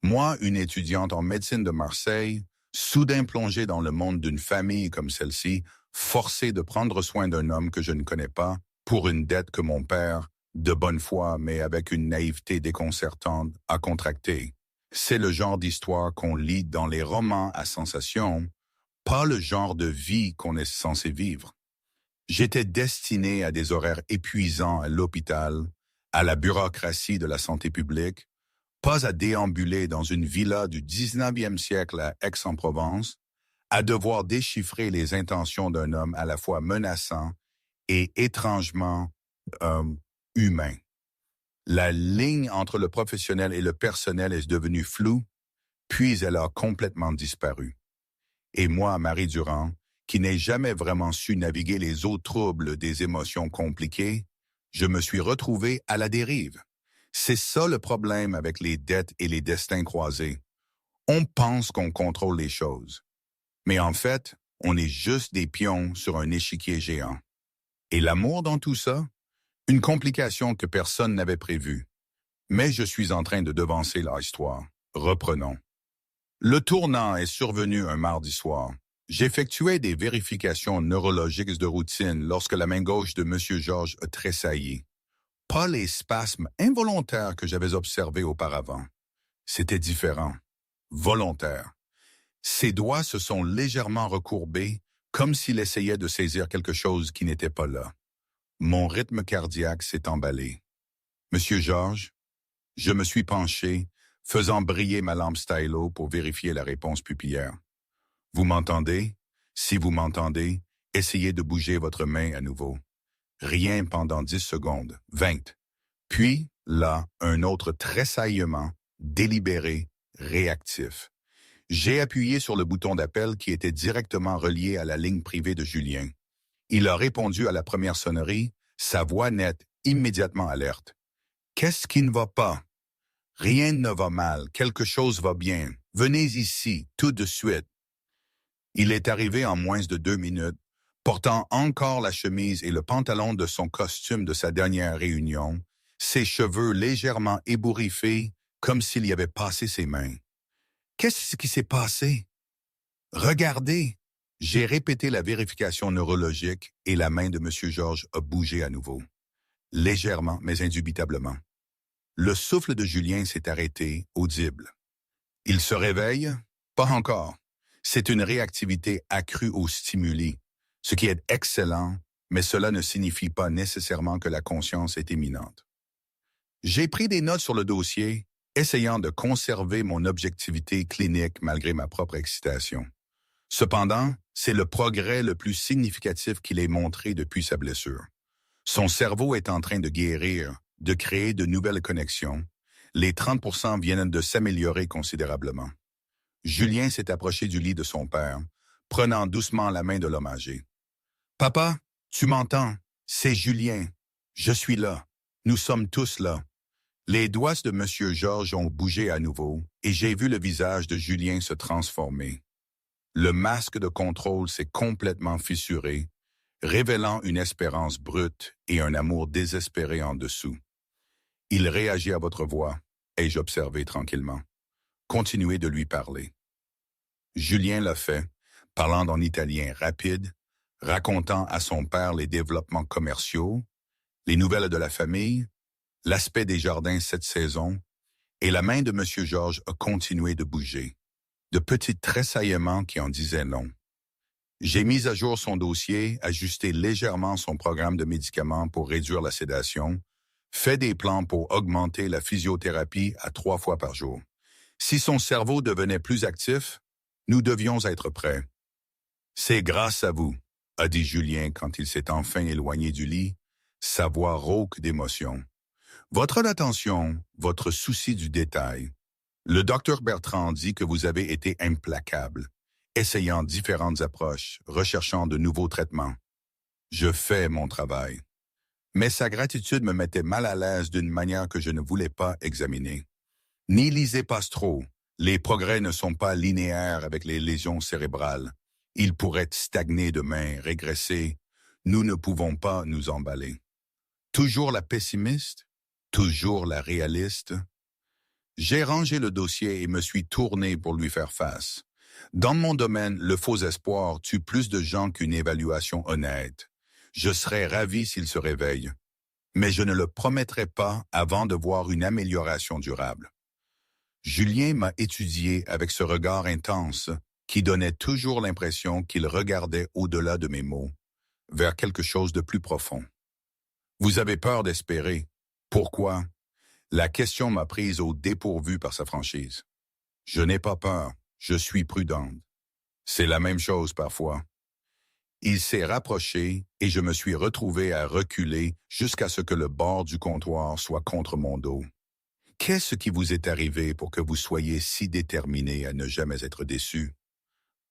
Speaker 1: Moi, une étudiante en médecine de Marseille, soudain plongée dans le monde d'une famille comme celle-ci, forcée de prendre soin d'un homme que je ne connais pas, pour une dette que mon père, de bonne foi mais avec une naïveté déconcertante, a contractée. C'est le genre d'histoire qu'on lit dans les romans à sensation, pas le genre de vie qu'on est censé vivre. J'étais destiné à des horaires épuisants à l'hôpital, à la bureaucratie de la santé publique, pas à déambuler dans une villa du 19e siècle à Aix-en-Provence, à devoir déchiffrer les intentions d'un homme à la fois menaçant et étrangement euh, humain. La ligne entre le professionnel et le personnel est devenue floue, puis elle a complètement disparu. Et moi, Marie Durand, qui n'ai jamais vraiment su naviguer les eaux troubles des émotions compliquées, je me suis retrouvé à la dérive. C'est ça le problème avec les dettes et les destins croisés. On pense qu'on contrôle les choses. Mais en fait, on est juste des pions sur un échiquier géant. Et l'amour dans tout ça? Une complication que personne n'avait prévue. Mais je suis en train de devancer l'histoire. Reprenons. Le tournant est survenu un mardi soir. J'effectuais des vérifications neurologiques de routine lorsque la main gauche de M. Georges a tressailli. Pas les spasmes involontaires que j'avais observés auparavant. C'était différent. Volontaire. Ses doigts se sont légèrement recourbés, comme s'il essayait de saisir quelque chose qui n'était pas là. Mon rythme cardiaque s'est emballé. Monsieur Georges, je me suis penché, faisant briller ma lampe stylo pour vérifier la réponse pupillaire. Vous m'entendez? Si vous m'entendez, essayez de bouger votre main à nouveau. Rien pendant 10 secondes, 20. Puis, là, un autre tressaillement, délibéré, réactif. J'ai appuyé sur le bouton d'appel qui était directement relié à la ligne privée de Julien. Il a répondu à la première sonnerie, sa voix nette, immédiatement alerte. « Qu'est-ce qui ne va pas? » « Rien ne va mal, quelque chose va bien. Venez ici, tout de suite. » Il est arrivé en moins de 2 minutes, portant encore la chemise et le pantalon de son costume de sa dernière réunion, ses cheveux légèrement ébouriffés, comme s'il y avait passé ses mains. « Qu'est-ce qui s'est passé? »« Regardez !» J'ai répété la vérification neurologique et la main de M. Georges a bougé à nouveau. Légèrement, mais indubitablement. Le souffle de Julien s'est arrêté, audible. Il se réveille? Pas encore. C'est une réactivité accrue aux stimuli, ce qui est excellent, mais cela ne signifie pas nécessairement que la conscience est imminente. J'ai pris des notes sur le dossier, essayant de conserver mon objectivité clinique malgré ma propre excitation. Cependant, c'est le progrès le plus significatif qu'il ait montré depuis sa blessure. Son cerveau est en train de guérir, de créer de nouvelles connexions. Les 30% viennent de s'améliorer considérablement. Julien s'est approché du lit de son père, prenant doucement la main de l'homme âgé. « Papa, tu m'entends? C'est Julien. Je suis là. Nous sommes tous là. » Les doigts de M. Georges ont bougé à nouveau et j'ai vu le visage de Julien se transformer. Le masque de contrôle s'est complètement fissuré, révélant une espérance brute et un amour désespéré en dessous. Il réagit à votre voix, ai-je observé tranquillement. Continuez de lui parler. Julien l'a fait, parlant en italien rapide, racontant à son père les développements commerciaux, les nouvelles de la famille, l'aspect des jardins cette saison, et la main de M. Georges a continué de bouger, de petits tressaillements qui en disaient long. J'ai mis à jour son dossier, ajusté légèrement son programme de médicaments pour réduire la sédation, fait des plans pour augmenter la physiothérapie à 3 fois par jour. Si son cerveau devenait plus actif, nous devions être prêts. « C'est grâce à vous », a dit Julien quand il s'est enfin éloigné du lit, sa voix rauque d'émotion. « Votre attention, votre souci du détail. Le docteur Bertrand dit que vous avez été implacable, essayant différentes approches, recherchant de nouveaux traitements. Je fais mon travail. » Mais sa gratitude me mettait mal à l'aise d'une manière que je ne voulais pas examiner. N'y lisez pas trop. Les progrès ne sont pas linéaires avec les lésions cérébrales. Ils pourraient stagner demain, régresser. Nous ne pouvons pas nous emballer. Toujours la pessimiste? Toujours la réaliste? J'ai rangé le dossier et me suis tourné pour lui faire face. Dans mon domaine, le faux espoir tue plus de gens qu'une évaluation honnête. Je serais ravi s'il se réveille, mais je ne le promettrai pas avant de voir une amélioration durable. Julien m'a étudié avec ce regard intense qui donnait toujours l'impression qu'il regardait au-delà de mes mots, vers quelque chose de plus profond. Vous avez peur d'espérer. Pourquoi? La question m'a prise au dépourvu par sa franchise. Je n'ai pas peur, je suis prudente. C'est la même chose parfois. Il s'est rapproché et je me suis retrouvé à reculer jusqu'à ce que le bord du comptoir soit contre mon dos. Qu'est-ce qui vous est arrivé pour que vous soyez si déterminé à ne jamais être déçu?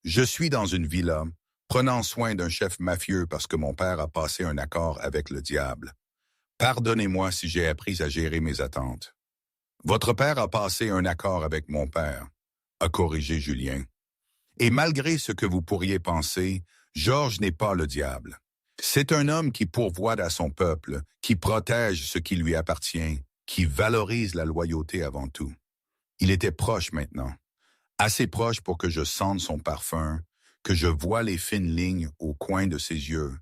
Speaker 1: Je suis dans une villa, prenant soin d'un chef mafieux parce que mon père a passé un accord avec le diable. Pardonnez-moi si j'ai appris à gérer mes attentes. Votre père a passé un accord avec mon père, a corrigé Julien. Et malgré ce que vous pourriez penser, Georges n'est pas le diable. C'est un homme qui pourvoit à son peuple, qui protège ce qui lui appartient, qui valorise la loyauté avant tout. Il était proche maintenant, assez proche pour que je sente son parfum, que je vois les fines lignes au coin de ses yeux.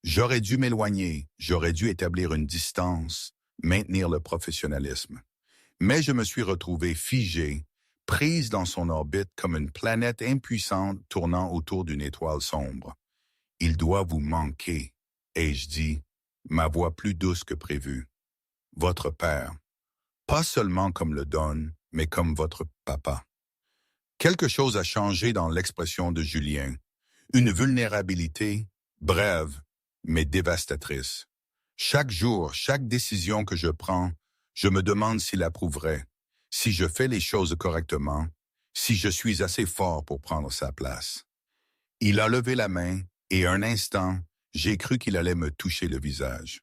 Speaker 1: J'aurais dû m'éloigner, j'aurais dû établir une distance, maintenir le professionnalisme. Mais je me suis retrouvé figé, prise dans son orbite comme une planète impuissante tournant autour d'une étoile sombre. Il doit vous manquer, ai-je dit, ma voix plus douce que prévu. Votre père, pas seulement comme le Don, mais comme votre papa. Quelque chose a changé dans l'expression de Julien. Une vulnérabilité, brève, mais dévastatrice. Chaque jour, chaque décision que je prends, je me demande s'il approuverait, si je fais les choses correctement, si je suis assez fort pour prendre sa place. Il a levé la main et un instant, j'ai cru qu'il allait me toucher le visage.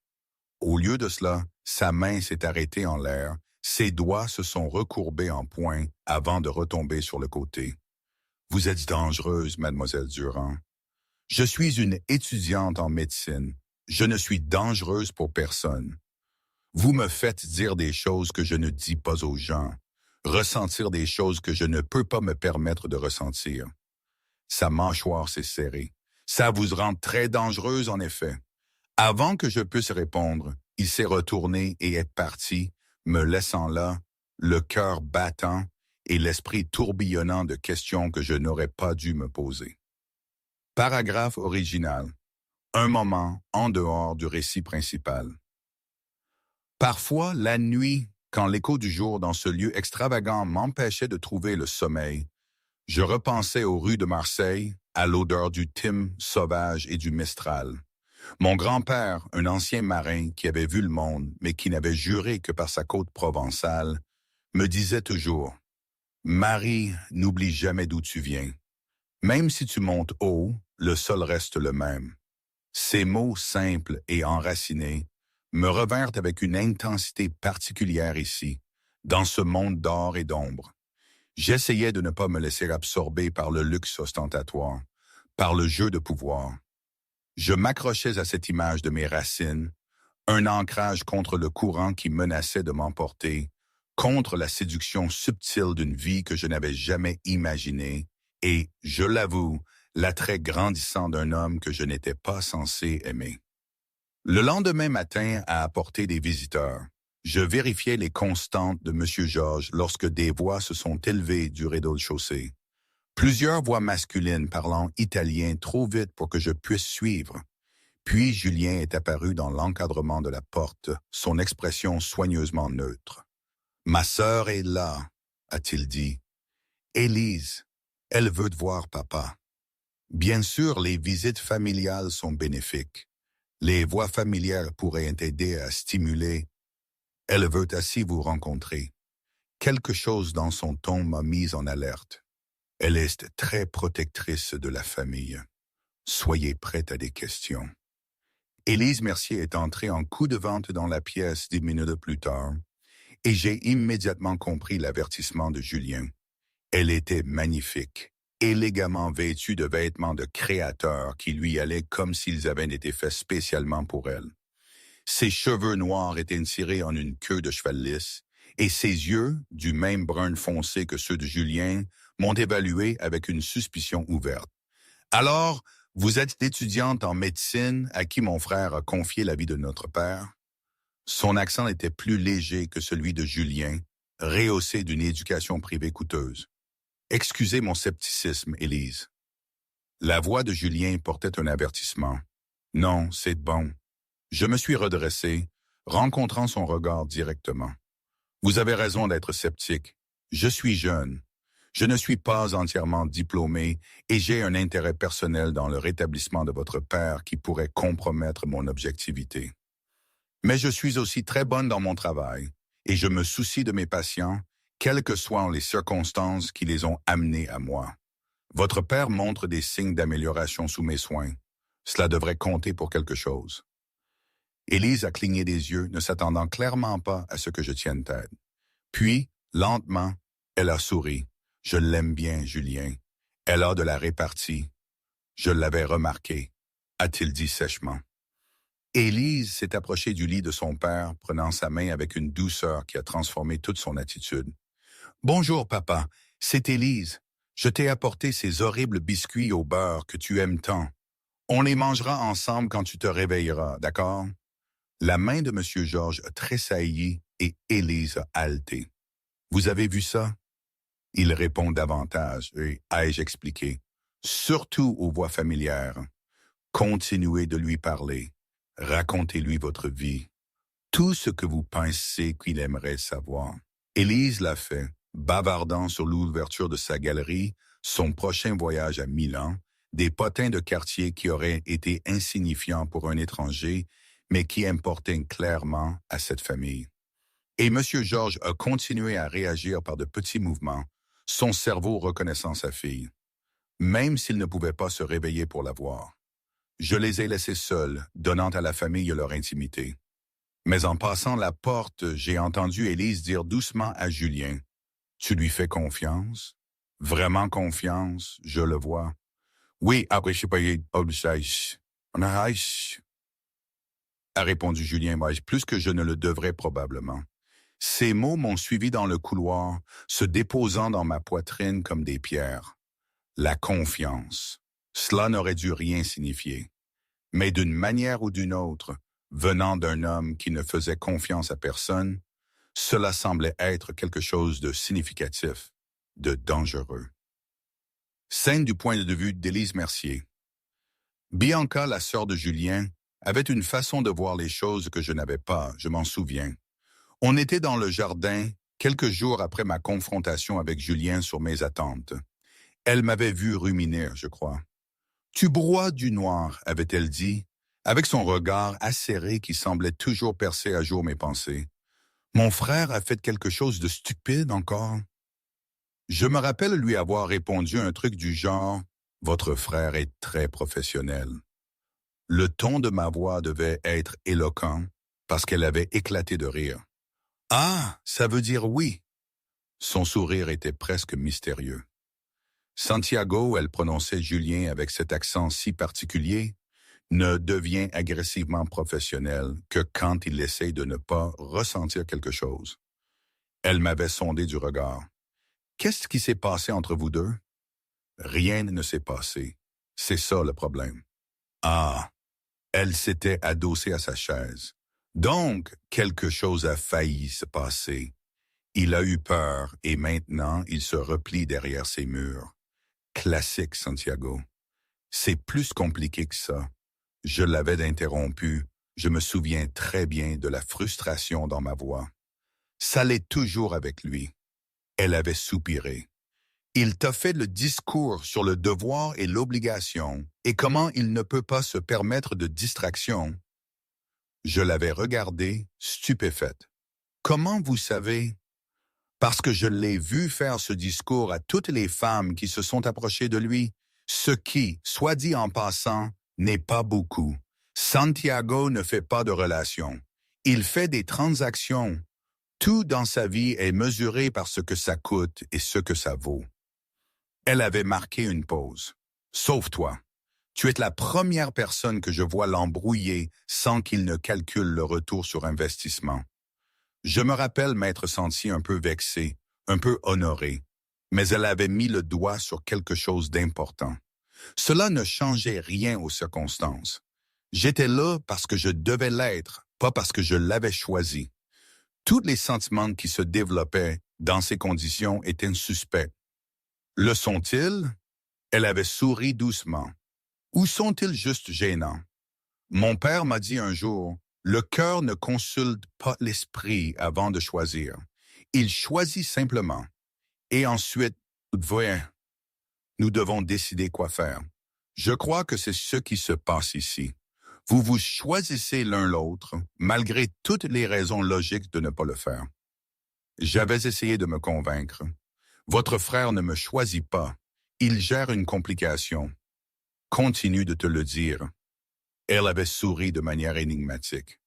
Speaker 1: Au lieu de cela, sa main s'est arrêtée en l'air, ses doigts se sont recourbés en poing avant de retomber sur le côté. Vous êtes dangereuse, mademoiselle Durand. Je suis une étudiante en médecine. Je ne suis dangereuse pour personne. Vous me faites dire des choses que je ne dis pas aux gens, ressentir des choses que je ne peux pas me permettre de ressentir. Sa mâchoire s'est serrée. Ça vous rend très dangereuse, en effet. Avant que je puisse répondre, il s'est retourné et est parti, me laissant là, le cœur battant et l'esprit tourbillonnant de questions que je n'aurais pas dû me poser. Paragraphe original. Un moment en dehors du récit principal. Parfois, la nuit, quand l'écho du jour dans ce lieu extravagant m'empêchait de trouver le sommeil, je repensais aux rues de Marseille, à l'odeur du thym sauvage et du mistral. Mon grand-père, un ancien marin qui avait vu le monde, mais qui n'avait juré que par sa côte provençale, me disait toujours « Marie, n'oublie jamais d'où tu viens. Même si tu montes haut, le sol reste le même. » Ces mots simples et enracinés me revinrent avec une intensité particulière ici, dans ce monde d'or et d'ombre. J'essayais de ne pas me laisser absorber par le luxe ostentatoire, par le jeu de pouvoir. Je m'accrochais à cette image de mes racines, un ancrage contre le courant qui menaçait de m'emporter, contre la séduction subtile d'une vie que je n'avais jamais imaginée, et, je l'avoue, l'attrait grandissant d'un homme que je n'étais pas censé aimer. Le lendemain matin a apporté des visiteurs. Je vérifiais les constantes de M. Georges lorsque des voix se sont élevées du rez-de-chaussée. Plusieurs voix masculines parlant italien trop vite pour que je puisse suivre. Puis Julien est apparu dans l'encadrement de la porte, son expression soigneusement neutre. « Ma sœur est là, a-t-il dit. Élise, elle veut te voir, papa. » Bien sûr, les visites familiales sont bénéfiques. Les voix familières pourraient t'aider à stimuler. Elle veut ainsi vous rencontrer. Quelque chose dans son ton m'a mise en alerte. Elle est très protectrice de la famille. Soyez prête à des questions. Élise Mercier est entrée en coup de vente dans la pièce 10 minutes plus tard, et j'ai immédiatement compris l'avertissement de Julien. Elle était magnifique, élégamment vêtue de vêtements de créateur qui lui allaient comme s'ils avaient été faits spécialement pour elle. Ses cheveux noirs étaient tirés en une queue de cheval lisse, et ses yeux, du même brun foncé que ceux de Julien, m'ont évalué avec une suspicion ouverte. Alors, vous êtes l'étudiante en médecine à qui mon frère a confié la vie de notre père? Son accent était plus léger que celui de Julien, rehaussé d'une éducation privée coûteuse. Excusez mon scepticisme, Élise. La voix de Julien portait un avertissement. Non, c'est bon. Je me suis redressé, rencontrant son regard directement. Vous avez raison d'être sceptique. Je suis jeune. Je ne suis pas entièrement diplômé et j'ai un intérêt personnel dans le rétablissement de votre père qui pourrait compromettre mon objectivité. Mais je suis aussi très bonne dans mon travail et je me soucie de mes patients, quelles que soient les circonstances qui les ont amenés à moi. Votre père montre des signes d'amélioration sous mes soins. Cela devrait compter pour quelque chose. Élise a cligné des yeux, ne s'attendant clairement pas à ce que je tienne tête. Puis, lentement, elle a souri. Je l'aime bien, Julien. Elle a de la répartie. Je l'avais remarqué, a-t-il dit sèchement. Élise s'est approchée du lit de son père, prenant sa main avec une douceur qui a transformé toute son attitude. « Bonjour, papa. C'est Élise. Je t'ai apporté ces horribles biscuits au beurre que tu aimes tant. On les mangera ensemble quand tu te réveilleras, d'accord? » La main de M. Georges a tressailli et Élise a haleté. « Vous avez vu ça? » Il répond davantage et ai-je expliqué. Surtout aux voix familières. Continuez de lui parler. Racontez-lui votre vie. Tout ce que vous pensez qu'il aimerait savoir. Élise l'a fait, bavardant sur l'ouverture de sa galerie, son prochain voyage à Milan, des potins de quartier qui auraient été insignifiants pour un étranger, mais qui importaient clairement à cette famille. Et M. Georges a continué à réagir par de petits mouvements, son cerveau reconnaissant sa fille, même s'il ne pouvait pas se réveiller pour la voir. Je les ai laissés seuls, donnant à la famille leur intimité. Mais en passant la porte, j'ai entendu Élise dire doucement à Julien, « Tu lui fais confiance? Vraiment confiance, je le vois. » « Oui, après je sais pas, a répondu Julien, plus que je ne le devrais probablement. Ces mots m'ont suivi dans le couloir, se déposant dans ma poitrine comme des pierres. La confiance. Cela n'aurait dû rien signifier. Mais d'une manière ou d'une autre, venant d'un homme qui ne faisait confiance à personne, cela semblait être quelque chose de significatif, de dangereux. Scène du point de vue d'Élise Mercier. Bianca, la sœur de Julien, avait une façon de voir les choses que je n'avais pas, je m'en souviens. On était dans le jardin, quelques jours après ma confrontation avec Julien sur mes attentes. Elle m'avait vu ruminer, je crois. « Tu broies du noir », avait-elle dit, avec son regard acéré qui semblait toujours percer à jour mes pensées. « Mon frère a fait quelque chose de stupide encore ?» Je me rappelle lui avoir répondu un truc du genre « Votre frère est très professionnel ». Le ton de ma voix devait être éloquent parce qu'elle avait éclaté de rire. « Ah, ça veut dire oui !» Son sourire était presque mystérieux. Santiago, elle prononçait Julien avec cet accent si particulier, ne devient agressivement professionnel que quand il essaie de ne pas ressentir quelque chose. Elle m'avait sondé du regard. « Qu'est-ce qui s'est passé entre vous deux? » Rien ne s'est passé. C'est ça le problème. Ah, elle s'était adossée à sa chaise. Donc, quelque chose a failli se passer. Il a eu peur et maintenant il se replie derrière ses murs. Classique, Santiago. C'est plus compliqué que ça. Je l'avais interrompu. Je me souviens très bien de la frustration dans ma voix. Ça l'est toujours avec lui. Elle avait soupiré. Il t'a fait le discours sur le devoir et l'obligation et comment il ne peut pas se permettre de distraction. Je l'avais regardée, stupéfaite. Comment vous savez? Parce que je l'ai vu faire ce discours à toutes les femmes qui se sont approchées de lui, ce qui, soit dit en passant, n'est pas beaucoup. Santiago ne fait pas de relations. Il fait des transactions. Tout dans sa vie est mesuré par ce que ça coûte et ce que ça vaut. Elle avait marqué une pause. Sauf toi. Tu es la première personne que je vois l'embrouiller sans qu'il ne calcule le retour sur investissement. Je me rappelle m'être senti un peu vexé, un peu honoré, mais elle avait mis le doigt sur quelque chose d'important. Cela ne changeait rien aux circonstances. J'étais là parce que je devais l'être, pas parce que je l'avais choisi. Tous les sentiments qui se développaient dans ces conditions étaient suspects. Le sont-ils? Elle avait souri doucement. Ou sont-ils juste gênants? Mon père m'a dit un jour, le cœur ne consulte pas l'esprit avant de choisir. Il choisit simplement. Et ensuite, voyez, nous devons décider quoi faire. Je crois que c'est ce qui se passe ici. Vous vous choisissez l'un l'autre, malgré toutes les raisons logiques de ne pas le faire. J'avais essayé de me convaincre. Votre frère ne me choisit pas. Il gère une complication. Continue de te le dire. Elle avait souri de manière énigmatique.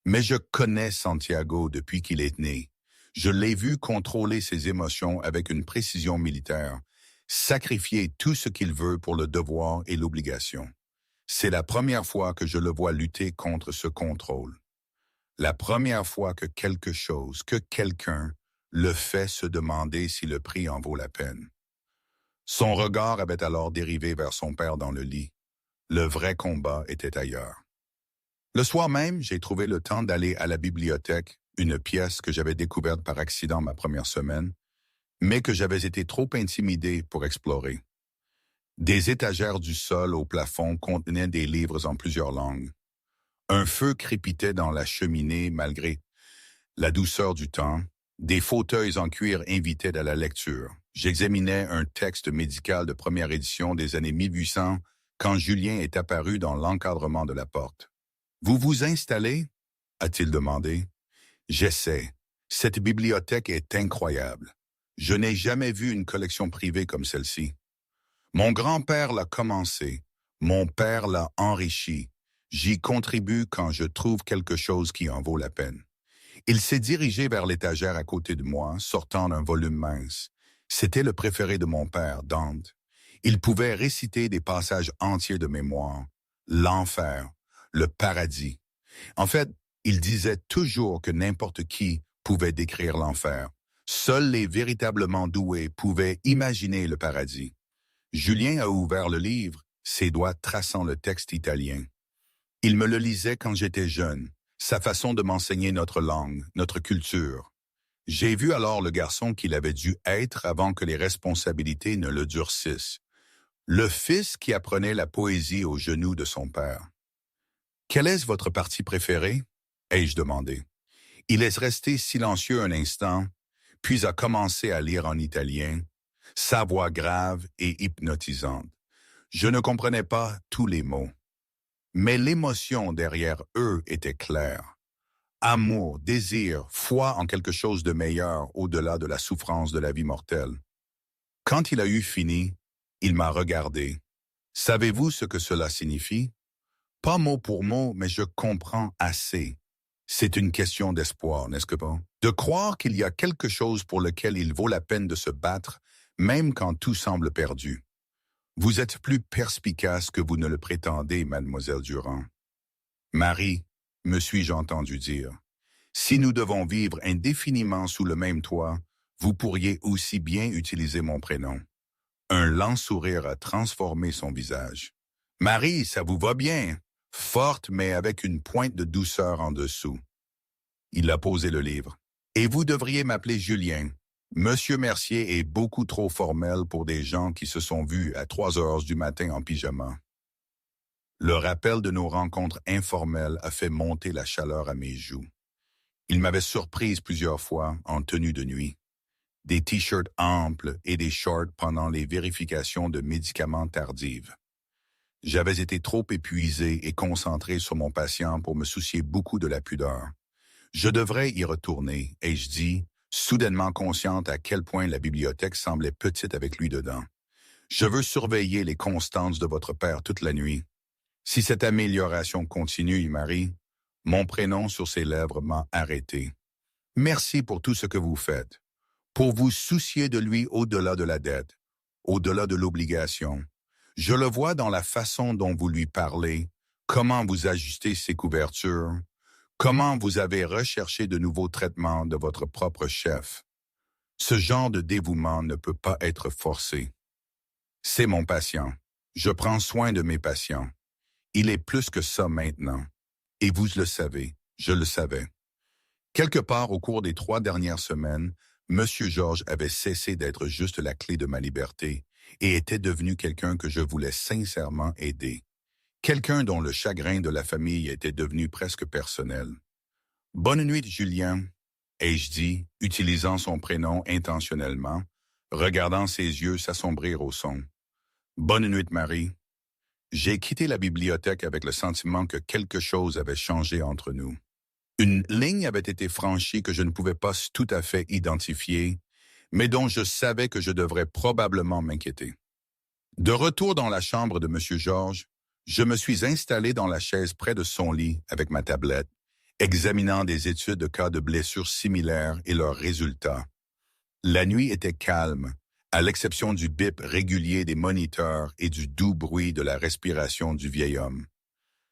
Speaker 1: Mais je connais Santiago depuis qu'il est né. Je l'ai vu contrôler ses émotions avec une précision militaire, sacrifier tout ce qu'il veut pour le devoir et l'obligation. C'est la première fois que je le vois lutter contre ce contrôle. La première fois que quelque chose, que quelqu'un, le fait se demander si le prix en vaut la peine. Son regard avait alors dérivé vers son père dans le lit. Le vrai combat était ailleurs. Le soir même, j'ai trouvé le temps d'aller à la bibliothèque, une pièce que j'avais découverte par accident ma première semaine, mais que j'avais été trop intimidé pour explorer. Des étagères du sol au plafond contenaient des livres en plusieurs langues. Un feu crépitait dans la cheminée malgré la douceur du temps. Des fauteuils en cuir invitaient à la lecture. J'examinais un texte médical de première édition des années 1800 quand Julien est apparu dans l'encadrement de la porte. « Vous vous installez ?» a-t-il demandé. « J'essaie. Cette bibliothèque est incroyable. Je n'ai jamais vu une collection privée comme celle-ci. Mon grand-père l'a commencé. Mon père l'a enrichi. J'y contribue quand je trouve quelque chose qui en vaut la peine. » Il s'est dirigé vers l'étagère à côté de moi, sortant d'un volume mince. C'était le préféré de mon père, Dante. Il pouvait réciter des passages entiers de mémoire. L'enfer, le paradis. En fait, il disait toujours que n'importe qui pouvait décrire l'enfer. Seuls les véritablement doués pouvaient imaginer le paradis. Julien a ouvert le livre, ses doigts traçant le texte italien. Il me le lisait quand j'étais jeune, sa façon de m'enseigner notre langue, notre culture. J'ai vu alors le garçon qu'il avait dû être avant que les responsabilités ne le durcissent. Le fils qui apprenait la poésie aux genoux de son père. « Quelle est votre partie préférée ?» ai-je demandé. Il est resté silencieux un instant, puis a commencé à lire en italien, sa voix grave et hypnotisante. Je ne comprenais pas tous les mots, mais l'émotion derrière eux était claire. Amour, désir, foi en quelque chose de meilleur au-delà de la souffrance de la vie mortelle. Quand il a eu fini, il m'a regardé. « Savez-vous ce que cela signifie? » Pas mot pour mot, mais je comprends assez. C'est une question d'espoir, n'est-ce pas? De croire qu'il y a quelque chose pour lequel il vaut la peine de se battre, même quand tout semble perdu. Vous êtes plus perspicace que vous ne le prétendez, mademoiselle Durand. Marie, me suis-je entendu dire, si nous devons vivre indéfiniment sous le même toit, vous pourriez aussi bien utiliser mon prénom. Un lent sourire a transformé son visage. Marie, ça vous va bien, forte mais avec une pointe de douceur en dessous. Il a posé le livre. Et vous devriez m'appeler Julien. Monsieur Mercier est beaucoup trop formel pour des gens qui se sont vus à 3 heures du matin en pyjama. Le rappel de nos rencontres informelles a fait monter la chaleur à mes joues. Il m'avait surprise plusieurs fois en tenue de nuit. Des t-shirts amples et des shorts pendant les vérifications de médicaments tardives. J'avais été trop épuisé et concentré sur mon patient pour me soucier beaucoup de la pudeur. Je devrais y retourner, ai-je dit, soudainement consciente à quel point la bibliothèque semblait petite avec lui dedans. Je veux surveiller les constances de votre père toute la nuit. Si cette amélioration continue, Marie, mon prénom sur ses lèvres m'a arrêté. Merci pour tout ce que vous faites, pour vous soucier de lui au-delà de la dette, au-delà de l'obligation. Je le vois dans la façon dont vous lui parlez, comment vous ajustez ses couvertures, comment vous avez recherché de nouveaux traitements de votre propre chef. Ce genre de dévouement ne peut pas être forcé. C'est mon patient. Je prends soin de mes patients. Il est plus que ça maintenant. Et vous le savez, je le savais. Quelque part au cours des 3 dernières semaines, M. Georges avait cessé d'être juste la clé de ma liberté et était devenu quelqu'un que je voulais sincèrement aider. Quelqu'un dont le chagrin de la famille était devenu presque personnel. « Bonne nuit, Julien », ai-je dit, utilisant son prénom intentionnellement, regardant ses yeux s'assombrir au son. « Bonne nuit, Marie ». J'ai quitté la bibliothèque avec le sentiment que quelque chose avait changé entre nous. Une ligne avait été franchie que je ne pouvais pas tout à fait identifier, mais dont je savais que je devrais probablement m'inquiéter. De retour dans la chambre de M. Georges, je me suis installé dans la chaise près de son lit avec ma tablette, examinant des études de cas de blessures similaires et leurs résultats. La nuit était calme, à l'exception du bip régulier des moniteurs et du doux bruit de la respiration du vieil homme.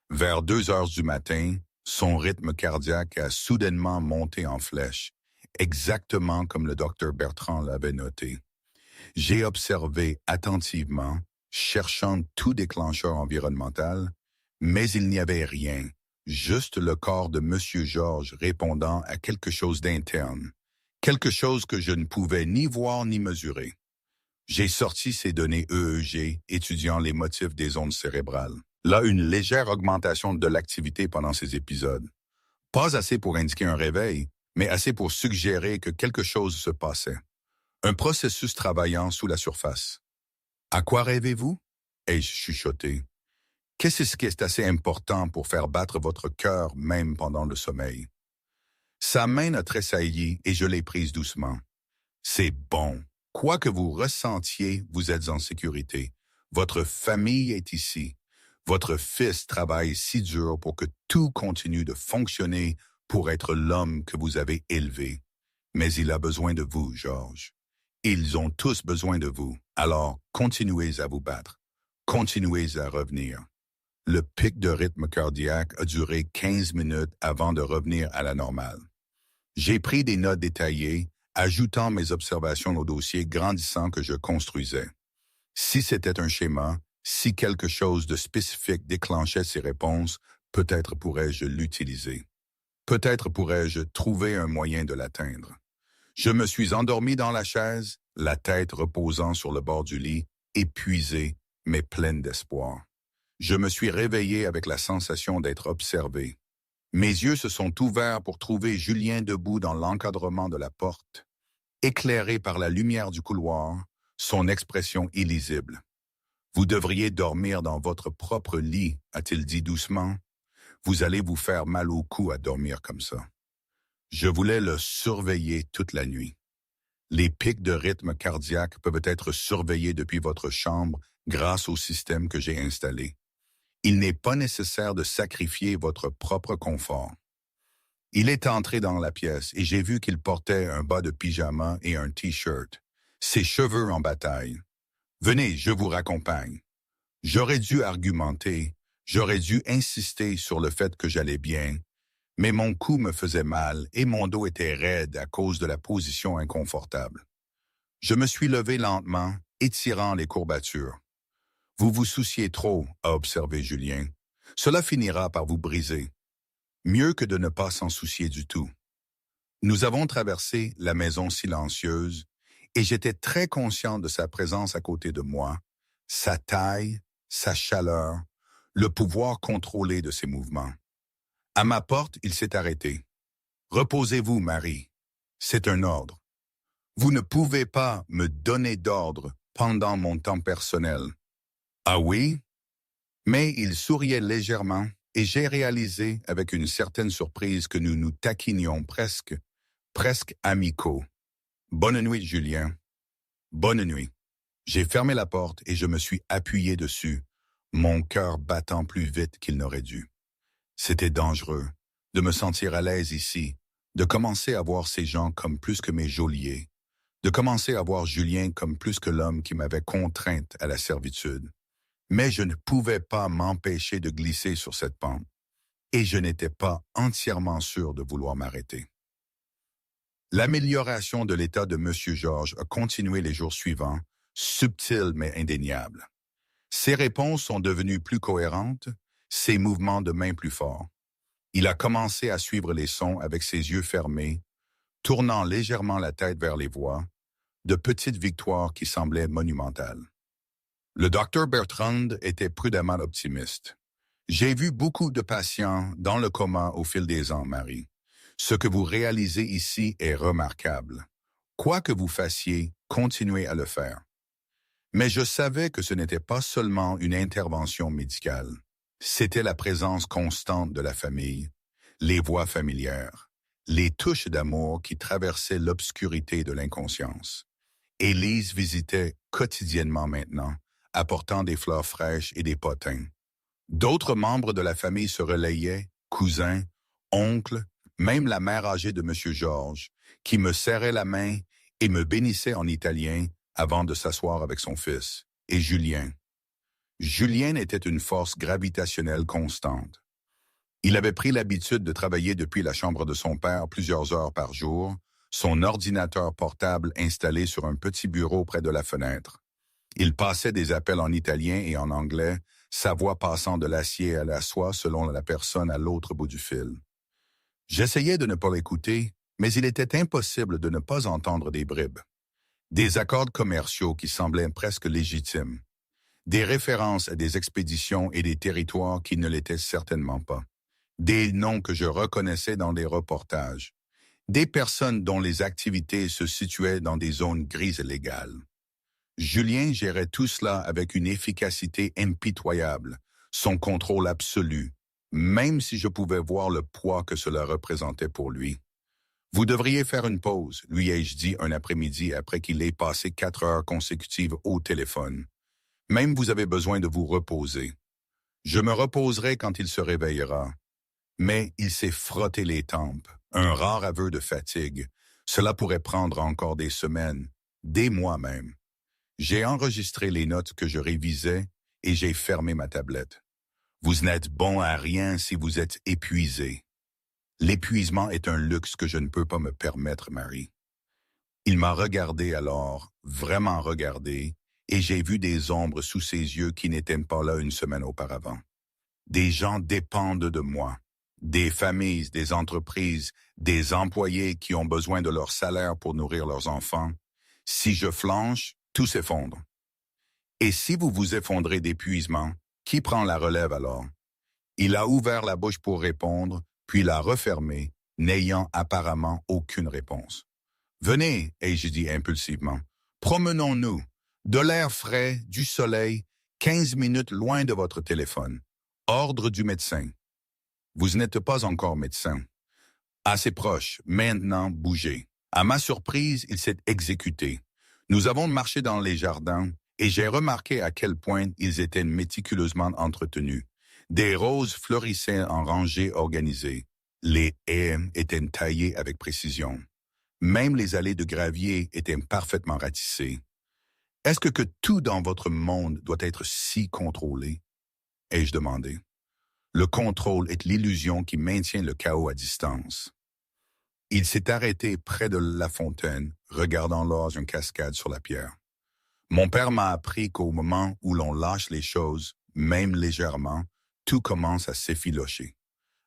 Speaker 1: Vers 2 heures du matin, son rythme cardiaque a soudainement monté en flèche, exactement comme le docteur Bertrand l'avait noté. J'ai observé attentivement, cherchant tout déclencheur environnemental, mais il n'y avait rien, juste le corps de M. Georges répondant à quelque chose d'interne, quelque chose que je ne pouvais ni voir ni mesurer. J'ai sorti ces données EEG, étudiant les motifs des ondes cérébrales. Là, une légère augmentation de l'activité pendant ces épisodes. Pas assez pour indiquer un réveil, mais assez pour suggérer que quelque chose se passait. Un processus travaillant sous la surface. « À quoi rêvez-vous » ai-je chuchoté. « Qu'est-ce qui est assez important pour faire battre votre cœur même pendant le sommeil ?» Sa main a tressailli et je l'ai prise doucement. « C'est bon. Quoi que vous ressentiez, vous êtes en sécurité. Votre famille est ici. Votre fils travaille si dur pour que tout continue de fonctionner pour être l'homme que vous avez élevé. Mais il a besoin de vous, Georges. Ils ont tous besoin de vous. Alors, continuez à vous battre. Continuez à revenir. » Le pic de rythme cardiaque a duré 15 minutes avant de revenir à la normale. J'ai pris des notes détaillées, ajoutant mes observations au dossier grandissant que je construisais. Si c'était un schéma, si quelque chose de spécifique déclenchait ces réponses, peut-être pourrais-je l'utiliser. Peut-être pourrais-je trouver un moyen de l'atteindre. Je me suis endormi dans la chaise, la tête reposant sur le bord du lit, épuisé, mais pleine d'espoir. Je me suis réveillé avec la sensation d'être observé. Mes yeux se sont ouverts pour trouver Julien debout dans l'encadrement de la porte, éclairé par la lumière du couloir, son expression illisible. « Vous devriez dormir dans votre propre lit », a-t-il dit doucement. « Vous allez vous faire mal au cou à dormir comme ça. » Je voulais le surveiller toute la nuit. Les pics de rythme cardiaque peuvent être surveillés depuis votre chambre grâce au système que j'ai installé. Il n'est pas nécessaire de sacrifier votre propre confort. Il est entré dans la pièce et j'ai vu qu'il portait un bas de pyjama et un T-shirt, ses cheveux en bataille. « Venez, je vous raccompagne. » J'aurais dû argumenter, j'aurais dû insister sur le fait que j'allais bien, mais mon cou me faisait mal et mon dos était raide à cause de la position inconfortable. Je me suis levé lentement, étirant les courbatures. « Vous vous souciez trop », a observé Julien. « Cela finira par vous briser. Mieux que de ne pas s'en soucier du tout. » Nous avons traversé la maison silencieuse et j'étais très conscient de sa présence à côté de moi, sa taille, sa chaleur, le pouvoir contrôlé de ses mouvements. À ma porte, il s'est arrêté. « Reposez-vous, Marie. C'est un ordre. Vous ne pouvez pas me donner d'ordre pendant mon temps personnel. » « Ah oui? » Mais il souriait légèrement et j'ai réalisé avec une certaine surprise que nous nous taquinions presque amicaux. « Bonne nuit, Julien. »« Bonne nuit. » J'ai fermé la porte et je me suis appuyé dessus, mon cœur battant plus vite qu'il n'aurait dû. C'était dangereux de me sentir à l'aise ici, de commencer à voir ces gens comme plus que mes geôliers, de commencer à voir Julien comme plus que l'homme qui m'avait contrainte à la servitude. Mais je ne pouvais pas m'empêcher de glisser sur cette pente, et je n'étais pas entièrement sûr de vouloir m'arrêter. L'amélioration de l'état de M. Georges a continué les jours suivants, subtile mais indéniable. Ses réponses sont devenues plus cohérentes, ses mouvements de main plus forts. Il a commencé à suivre les sons avec ses yeux fermés, tournant légèrement la tête vers les voix, de petites victoires qui semblaient monumentales. Le docteur Bertrand était prudemment optimiste. J'ai vu beaucoup de patients dans le coma au fil des ans, Marie. Ce que vous réalisez ici est remarquable. Quoi que vous fassiez, continuez à le faire. Mais je savais que ce n'était pas seulement une intervention médicale. C'était la présence constante de la famille, les voix familières, les touches d'amour qui traversaient l'obscurité de l'inconscience. Élise visitait quotidiennement maintenant, apportant des fleurs fraîches et des potins. D'autres membres de la famille se relayaient, cousins, oncles, même la mère âgée de M. Georges, qui me serrait la main et me bénissait en italien avant de s'asseoir avec son fils, et Julien. Julien était une force gravitationnelle constante. Il avait pris l'habitude de travailler depuis la chambre de son père plusieurs heures par jour, son ordinateur portable installé sur un petit bureau près de la fenêtre. Il passait des appels en italien et en anglais, sa voix passant de l'acier à la soie selon la personne à l'autre bout du fil. J'essayais de ne pas l'écouter, mais il était impossible de ne pas entendre des bribes. Des accords commerciaux qui semblaient presque légitimes. Des références à des expéditions et des territoires qui ne l'étaient certainement pas. Des noms que je reconnaissais dans des reportages. Des personnes dont les activités se situaient dans des zones grises et légales. Julien gérait tout cela avec une efficacité impitoyable, son contrôle absolu, même si je pouvais voir le poids que cela représentait pour lui. Vous devriez faire une pause, lui ai-je dit un après-midi après qu'il ait passé 4 heures consécutives au téléphone. Même vous avez besoin de vous reposer. Je me reposerai quand il se réveillera. Mais il s'est frotté les tempes, un rare aveu de fatigue. Cela pourrait prendre encore des semaines, des mois même. J'ai enregistré les notes que je révisais et j'ai fermé ma tablette. Vous n'êtes bon à rien si vous êtes épuisé. L'épuisement est un luxe que je ne peux pas me permettre, Marie. Il m'a regardé alors, vraiment regardé, et j'ai vu des ombres sous ses yeux qui n'étaient pas là une semaine auparavant. Des gens dépendent de moi. Des familles, des entreprises, des employés qui ont besoin de leur salaire pour nourrir leurs enfants. Si je flanche, tout s'effondre. Et si vous vous effondrez d'épuisement, qui prend la relève alors? Il a ouvert la bouche pour répondre, puis l'a refermée, n'ayant apparemment aucune réponse. « Venez, ai-je dit impulsivement. Promenons-nous. De l'air frais, du soleil, 15 minutes loin de votre téléphone. Ordre du médecin. Vous n'êtes pas encore médecin. Assez proche, maintenant bougez. À ma surprise, il s'est exécuté. Nous avons marché dans les jardins et j'ai remarqué à quel point ils étaient méticuleusement entretenus. Des roses fleurissaient en rangées organisées. Les haies étaient taillées avec précision. Même les allées de gravier étaient parfaitement ratissées. Est-ce que tout dans votre monde doit être si contrôlé? Ai-je demandé. Le contrôle est l'illusion qui maintient le chaos à distance. Il s'est arrêté près de la fontaine, regardant l'orge en cascade sur la pierre. Mon père m'a appris qu'au moment où l'on lâche les choses, même légèrement, tout commence à s'effilocher.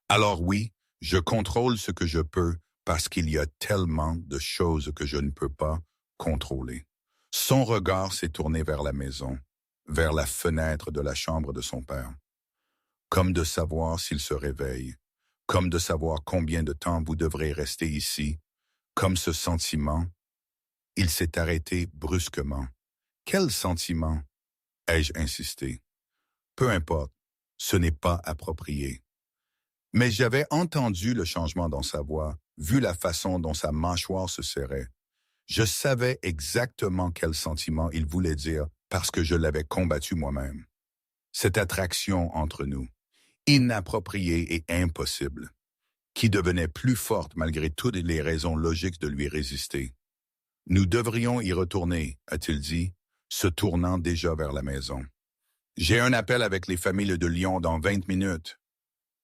Speaker 1: Alors oui, je contrôle ce que je peux parce qu'il y a tellement de choses que je ne peux pas contrôler. Son regard s'est tourné vers la maison, vers la fenêtre de la chambre de son père. Comme de savoir s'il se réveille, comme de savoir combien de temps vous devrez rester ici, comme ce sentiment. Il s'est arrêté brusquement. Quel sentiment? Ai-je insisté. Peu importe, ce n'est pas approprié. Mais j'avais entendu le changement dans sa voix, vu la façon dont sa mâchoire se serrait. Je savais exactement quel sentiment il voulait dire parce que je l'avais combattu moi-même. Cette attraction entre nous, inappropriée et impossible, qui devenait plus forte malgré toutes les raisons logiques de lui résister. Nous devrions y retourner, a-t-il dit, se tournant déjà vers la maison. J'ai un appel avec les familles de Lyon dans 20 minutes.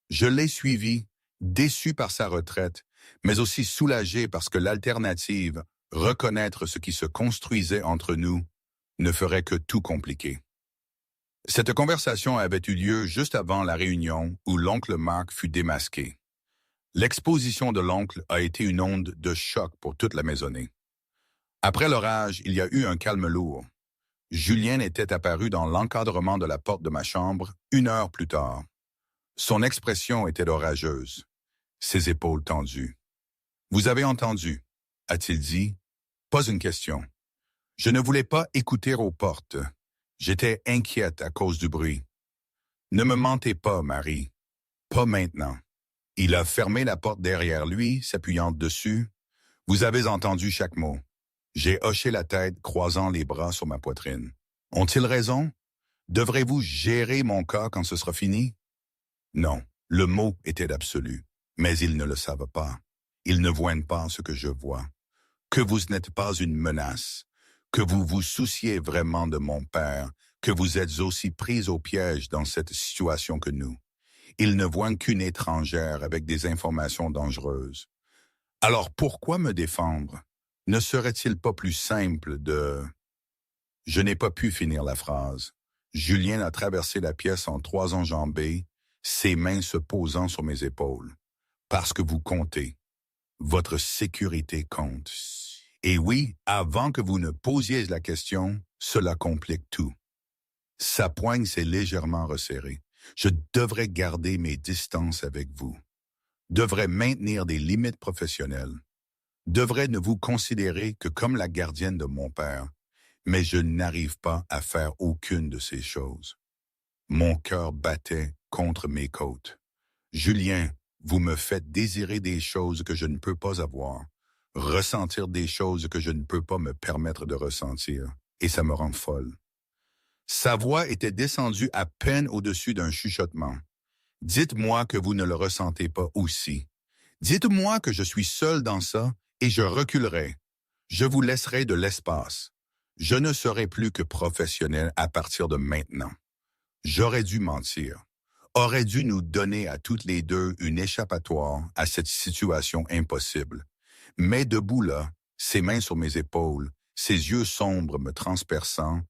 Speaker 1: Je l'ai suivi, déçu par sa retraite, mais aussi soulagé parce que l'alternative, reconnaître ce qui se construisait entre nous, ne ferait que tout compliquer. Cette conversation avait eu lieu juste avant la réunion où l'oncle Mark fut démasqué. L'exposition de l'oncle a été une onde de choc pour toute la maisonnée. Après l'orage, il y a eu un calme lourd. Julien était apparu dans l'encadrement de la porte de ma chambre 1 heure plus tard. Son expression était orageuse, ses épaules tendues. « Vous avez entendu » a-t-il dit. « Pas une question. Je ne voulais pas écouter aux portes. J'étais inquiète à cause du bruit. Ne me mentez pas, Marie. Pas maintenant. » Il a fermé la porte derrière lui, s'appuyant dessus. « Vous avez entendu chaque mot. » J'ai hoché la tête, croisant les bras sur ma poitrine. « Ont-ils raison? Devrez-vous gérer mon cas quand ce sera fini? » Non, le mot était absolu, mais ils ne le savent pas. Ils ne voient pas ce que je vois. Que vous n'êtes pas une menace, que vous vous souciez vraiment de mon père, que vous êtes aussi prise au piège dans cette situation que nous. Ils ne voient qu'une étrangère avec des informations dangereuses. Alors pourquoi me défendre? Ne serait-il pas plus simple de... Je n'ai pas pu finir la phrase. Julien a traversé la pièce en 3 enjambées, ses mains se posant sur mes épaules. Parce que vous comptez. Votre sécurité compte. Et oui, avant que vous ne posiez la question, cela complique tout. Sa poigne s'est légèrement resserrée. Je devrais garder mes distances avec vous. Devrais maintenir des limites professionnelles. Devrais ne vous considérer que comme la gardienne de mon père, mais je n'arrive pas à faire aucune de ces choses. Mon cœur battait contre mes côtes. Julien, vous me faites désirer des choses que je ne peux pas avoir, ressentir des choses que je ne peux pas me permettre de ressentir, et ça me rend folle. Sa voix était descendue à peine au-dessus d'un chuchotement. Dites-moi que vous ne le ressentez pas aussi. Dites-moi que je suis seul dans ça et je reculerai. Je vous laisserai de l'espace. Je ne serai plus que professionnel à partir de maintenant. J'aurais dû mentir. Aurait dû nous donner à toutes les deux une échappatoire à cette situation impossible. Mais debout là, ses mains sur mes épaules, ses yeux sombres me transperçant,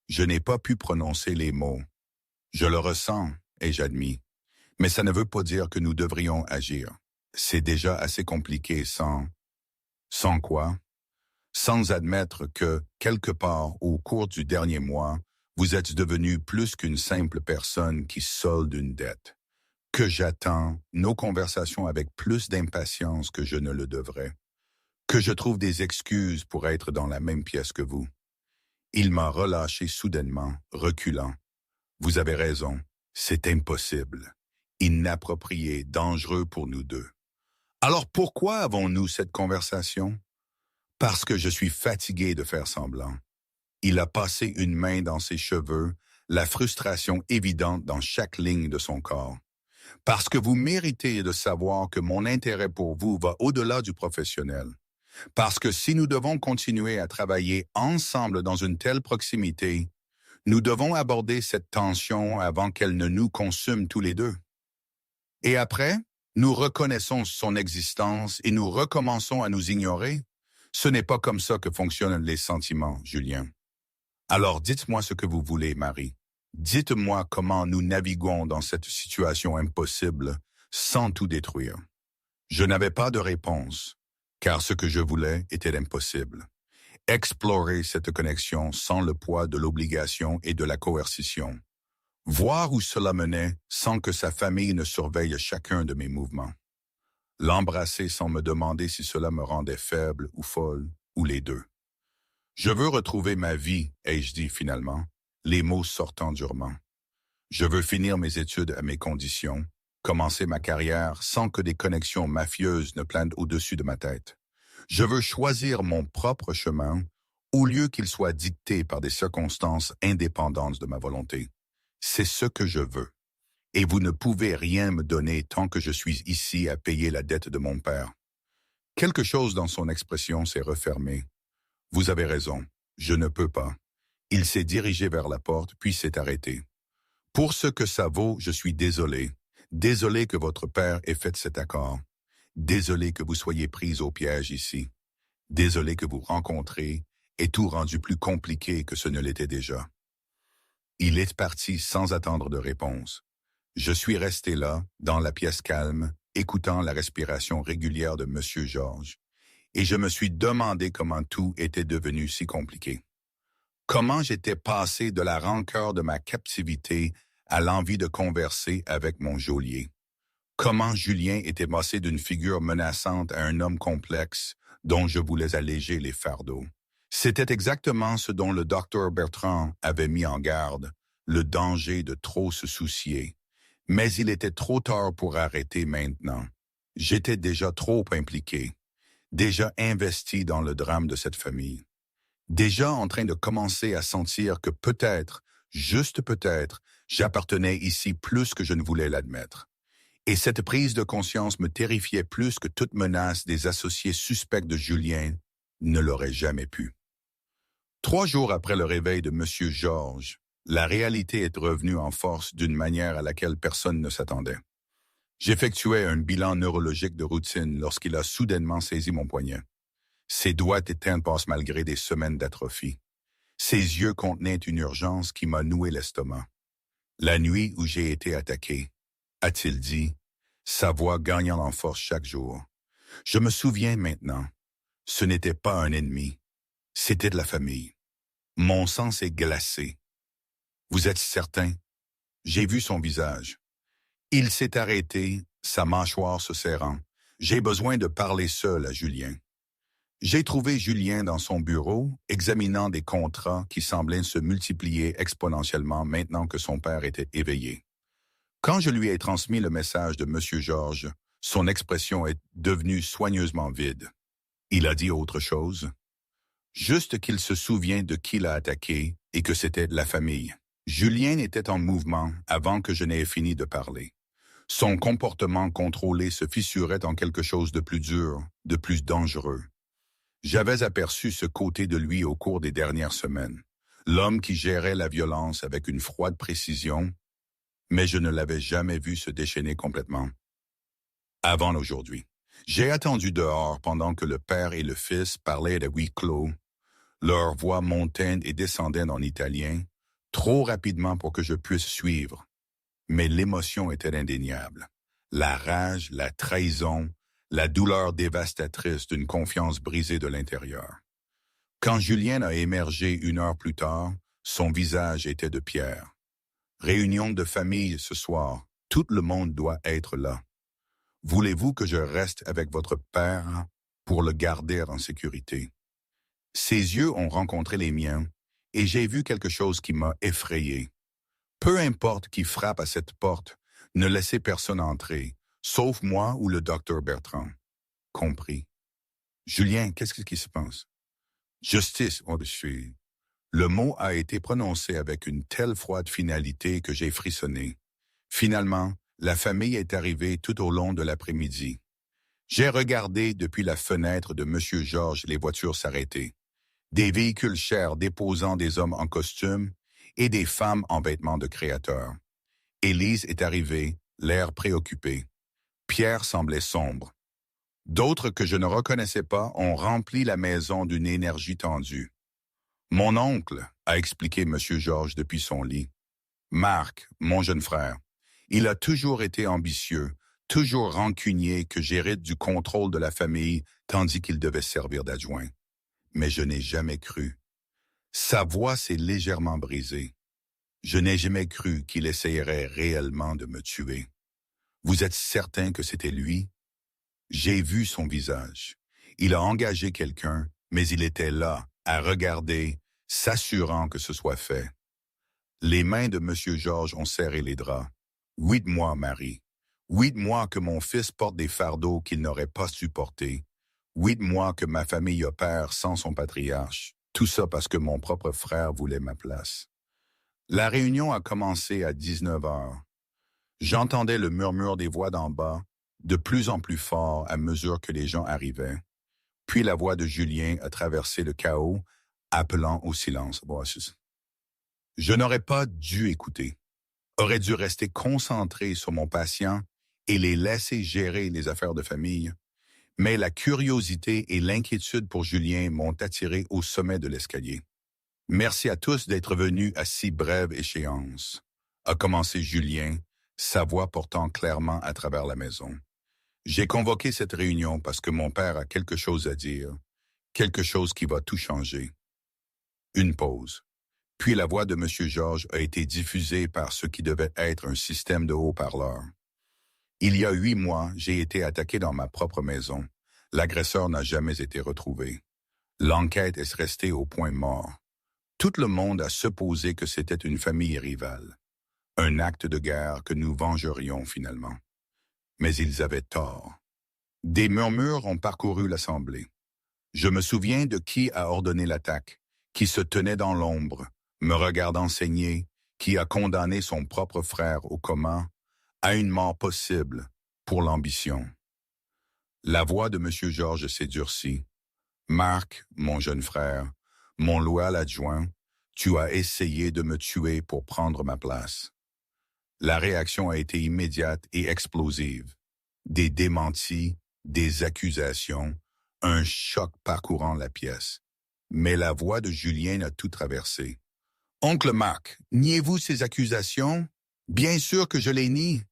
Speaker 1: je n'ai pas pu prononcer les mots. Je le ressens et j'admets. Mais ça ne veut pas dire que nous devrions agir. C'est déjà assez compliqué sans... Sans quoi? Sans admettre que, quelque part au cours du dernier mois, vous êtes devenu plus qu'une simple personne qui solde une dette. Que j'attends nos conversations avec plus d'impatience que je ne le devrais. Que je trouve des excuses pour être dans la même pièce que vous. Il m'a relâché soudainement, reculant. Vous avez raison, c'est impossible. Inapproprié, dangereux pour nous deux. Alors pourquoi avons-nous cette conversation? Parce que je suis fatigué de faire semblant. Il a passé une main dans ses cheveux, la frustration évidente dans chaque ligne de son corps. Parce que vous méritez de savoir que mon intérêt pour vous va au-delà du professionnel. Parce que si nous devons continuer à travailler ensemble dans une telle proximité, nous devons aborder cette tension avant qu'elle ne nous consume tous les deux. Et après, nous reconnaissons son existence et nous recommençons à nous ignorer. Ce n'est pas comme ça que fonctionnent les sentiments, Julien. Alors dites-moi ce que vous voulez, Marie. Dites-moi comment nous naviguons dans cette situation impossible sans tout détruire. Je n'avais pas de réponse, car ce que je voulais était impossible. Explorer cette connexion sans le poids de l'obligation et de la coercition. Voir où cela menait sans que sa famille ne surveille chacun de mes mouvements. L'embrasser sans me demander si cela me rendait faible ou folle, ou les deux. Je veux retrouver ma vie, ai-je dit finalement, les mots sortant durement. Je veux finir mes études à mes conditions, commencer ma carrière sans que des connexions mafieuses ne planent au-dessus de ma tête. Je veux choisir mon propre chemin au lieu qu'il soit dicté par des circonstances indépendantes de ma volonté. C'est ce que je veux. Et vous ne pouvez rien me donner tant que je suis ici à payer la dette de mon père. Quelque chose dans son expression s'est refermé. Vous avez raison. Je ne peux pas. Il s'est dirigé vers la porte, puis s'est arrêté. Pour ce que ça vaut, je suis désolé. Désolé que votre père ait fait cet accord. Désolé que vous soyez prise au piège ici. Désolé que vous rencontrez et tout rendu plus compliqué que ce ne l'était déjà. Il est parti sans attendre de réponse. Je suis resté là, dans la pièce calme, écoutant la respiration régulière de Monsieur Georges, et je me suis demandé comment tout était devenu si compliqué. Comment j'étais passé de la rancœur de ma captivité à l'envie de converser avec mon geôlier. Comment Julien était passé d'une figure menaçante à un homme complexe dont je voulais alléger les fardeaux. C'était exactement ce dont le docteur Bertrand avait mis en garde, le danger de trop se soucier. Mais il était trop tard pour arrêter maintenant. J'étais déjà trop impliqué, déjà investi dans le drame de cette famille, déjà en train de commencer à sentir que peut-être, juste peut-être, j'appartenais ici plus que je ne voulais l'admettre. Et cette prise de conscience me terrifiait plus que toute menace des associés suspects de Julien ne l'aurait jamais pu. 3 jours après le réveil de Monsieur Georges, la réalité est revenue en force d'une manière à laquelle personne ne s'attendait. J'effectuais un bilan neurologique de routine lorsqu'il a soudainement saisi mon poignet. Ses doigts étaient intenses malgré des semaines d'atrophie. Ses yeux contenaient une urgence qui m'a noué l'estomac. La nuit où j'ai été attaqué, a-t-il dit, sa voix gagnant en force chaque jour. Je me souviens maintenant, ce n'était pas un ennemi, c'était de la famille. Mon sang s'est glacé. Vous êtes certain? J'ai vu son visage. Il s'est arrêté, sa mâchoire se serrant. J'ai besoin de parler seul à Julien. J'ai trouvé Julien dans son bureau, examinant des contrats qui semblaient se multiplier exponentiellement maintenant que son père était éveillé. Quand je lui ai transmis le message de Monsieur Georges, son expression est devenue soigneusement vide. Il a dit autre chose. Juste qu'il se souvient de qui l'a attaqué et que c'était de la famille. Julien était en mouvement avant que je n'aie fini de parler. Son comportement contrôlé se fissurait en quelque chose de plus dur, de plus dangereux. J'avais aperçu ce côté de lui au cours des dernières semaines. L'homme qui gérait la violence avec une froide précision, mais je ne l'avais jamais vu se déchaîner complètement. Avant aujourd'hui. J'ai attendu dehors pendant que le père et le fils parlaient à huis clos. Leurs voix montaient et descendaient en italien, trop rapidement pour que je puisse suivre. Mais l'émotion était indéniable. La rage, la trahison, la douleur dévastatrice d'une confiance brisée de l'intérieur. Quand Julien a émergé 1 heure plus tard, son visage était de pierre. Réunion de famille ce soir, tout le monde doit être là. Voulez-vous que je reste avec votre père pour le garder en sécurité? Ses yeux ont rencontré les miens et j'ai vu quelque chose qui m'a effrayé. Peu importe qui frappe à cette porte, ne laissez personne entrer, sauf moi ou le docteur Bertrand. Compris. Julien, qu'est-ce qui se passe? Justice, au-dessus. Le mot a été prononcé avec une telle froide finalité que j'ai frissonné. Finalement, la famille est arrivée tout au long de l'après-midi. J'ai regardé depuis la fenêtre de Monsieur Georges les voitures s'arrêter. Des véhicules chers déposant des hommes en costume et des femmes en vêtements de créateurs. Élise est arrivée, l'air préoccupé. Pierre semblait sombre. D'autres que je ne reconnaissais pas ont rempli la maison d'une énergie tendue. Mon oncle, a expliqué Monsieur Georges depuis son lit. Marc, mon jeune frère, il a toujours été ambitieux, toujours rancunier que j'hérite du contrôle de la famille tandis qu'il devait servir d'adjoint. Mais je n'ai jamais cru. Sa voix s'est légèrement brisée. Je n'ai jamais cru qu'il essayerait réellement de me tuer. Vous êtes certain que c'était lui? J'ai vu son visage. Il a engagé quelqu'un, mais il était là, à regarder, s'assurant que ce soit fait. Les mains de Monsieur Georges ont serré les draps. 8 mois, Marie. 8 mois que mon fils porte des fardeaux qu'il n'aurait pas supportés. 8 mois que ma famille opère sans son patriarche. Tout ça parce que mon propre frère voulait ma place. La réunion a commencé à 19 heures. J'entendais le murmure des voix d'en bas, de plus en plus fort à mesure que les gens arrivaient. Puis la voix de Julien a traversé le chaos, appelant au silence. Je n'aurais pas dû écouter. Aurais dû rester concentré sur mon patient et les laisser gérer les affaires de famille. Mais la curiosité et l'inquiétude pour Julien m'ont attiré au sommet de l'escalier. Merci à tous d'être venus à si brève échéance, a commencé Julien, sa voix portant clairement à travers la maison. J'ai convoqué cette réunion parce que mon père a quelque chose à dire, quelque chose qui va tout changer. Une pause. Puis la voix de M. Georges a été diffusée par ce qui devait être un système de haut-parleurs. Il y a 8 mois, j'ai été attaqué dans ma propre maison. L'agresseur n'a jamais été retrouvé. L'enquête est restée au point mort. Tout le monde a supposé que c'était une famille rivale. Un acte de guerre que nous vengerions finalement. Mais ils avaient tort. Des murmures ont parcouru l'Assemblée. Je me souviens de qui a ordonné l'attaque, qui se tenait dans l'ombre, me regardant saigner, qui a condamné son propre frère au coma, à une mort possible pour l'ambition. La voix de M. Georges s'est durcie. Marc, mon jeune frère, mon loyal adjoint, tu as essayé de me tuer pour prendre ma place. La réaction a été immédiate et explosive. Des démentis, des accusations, un choc parcourant la pièce. Mais la voix de Julien a tout traversé. Oncle Marc, niez-vous ces accusations? Bien sûr que je les nie.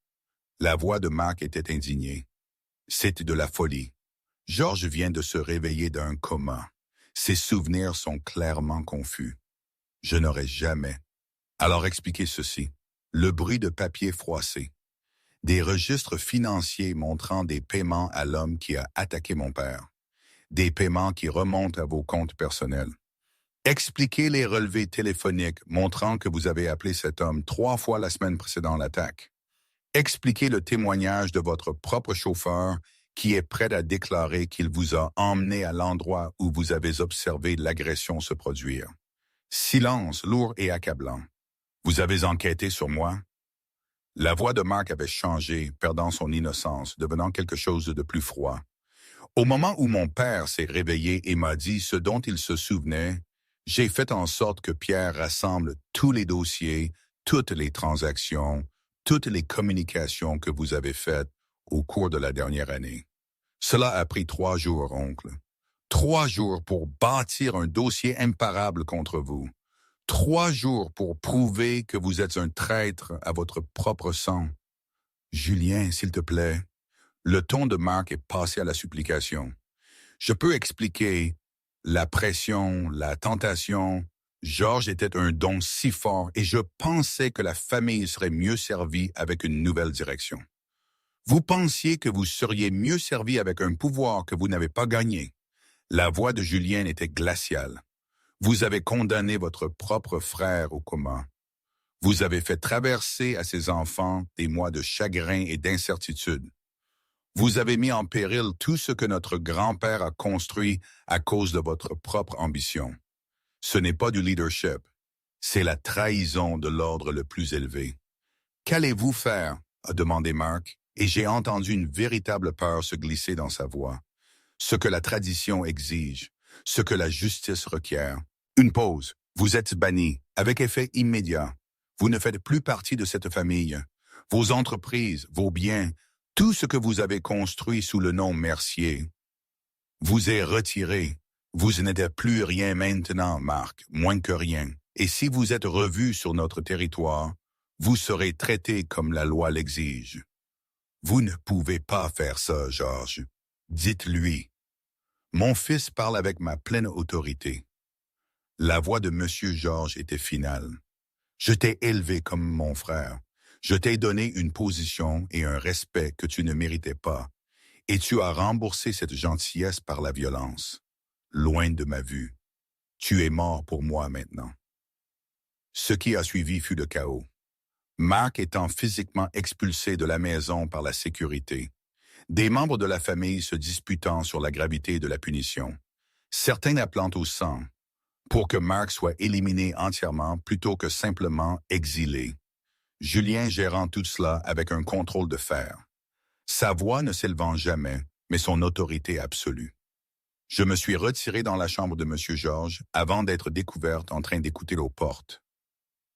Speaker 1: La voix de Marc était indignée. C'était de la folie. Georges vient de se réveiller d'un coma. Ses souvenirs sont clairement confus. Je n'aurais jamais. Alors expliquez ceci. Le bruit de papier froissé. Des registres financiers montrant des paiements à l'homme qui a attaqué mon père. Des paiements qui remontent à vos comptes personnels. Expliquez les relevés téléphoniques montrant que vous avez appelé cet homme 3 fois la semaine précédant l'attaque. Expliquez le témoignage de votre propre chauffeur qui est prêt à déclarer qu'il vous a emmené à l'endroit où vous avez observé l'agression se produire. Silence lourd et accablant. Vous avez enquêté sur moi? La voix de Marc avait changé, perdant son innocence, devenant quelque chose de plus froid. Au moment où mon père s'est réveillé et m'a dit ce dont il se souvenait, j'ai fait en sorte que Pierre rassemble tous les dossiers, toutes les transactions, toutes les communications que vous avez faites au cours de la dernière année. Cela a pris 3 jours, oncle. 3 jours pour bâtir un dossier imparable contre vous. 3 jours pour prouver que vous êtes un traître à votre propre sang. Julien, s'il te plaît. Le ton de Marc est passé à la supplication. Je peux expliquer la pression, la tentation. Georges était un don si fort et je pensais que la famille serait mieux servie avec une nouvelle direction. Vous pensiez que vous seriez mieux servi avec un pouvoir que vous n'avez pas gagné. La voix de Julien était glaciale. Vous avez condamné votre propre frère au coma. Vous avez fait traverser à ses enfants des mois de chagrin et d'incertitude. Vous avez mis en péril tout ce que notre grand-père a construit à cause de votre propre ambition. Ce n'est pas du leadership, c'est la trahison de l'ordre le plus élevé. Qu'allez-vous faire? A demandé Marc, et j'ai entendu une véritable peur se glisser dans sa voix. Ce que la tradition exige, ce que la justice requiert. Une pause. Vous êtes banni, avec effet immédiat. Vous ne faites plus partie de cette famille. Vos entreprises, vos biens, tout ce que vous avez construit sous le nom Mercier, vous est retiré. Vous n'êtes plus rien maintenant, Marc, moins que rien. Et si vous êtes revu sur notre territoire, vous serez traité comme la loi l'exige. Vous ne pouvez pas faire ça, Georges. Dites-lui. Mon fils parle avec ma pleine autorité. La voix de M. Georges était finale. Je t'ai élevé comme mon frère. Je t'ai donné une position et un respect que tu ne méritais pas, et tu as remboursé cette gentillesse par la violence. Loin de ma vue. Tu es mort pour moi maintenant. Ce qui a suivi fut le chaos. Marc étant physiquement expulsé de la maison par la sécurité. Des membres de la famille se disputant sur la gravité de la punition. Certains appelant au sang, pour que Marc soit éliminé entièrement plutôt que simplement exilé. Julien gérant tout cela avec un contrôle de fer. Sa voix ne s'élevant jamais, mais son autorité absolue. Je me suis retiré dans la chambre de M. Georges avant d'être découverte en train d'écouter aux portes.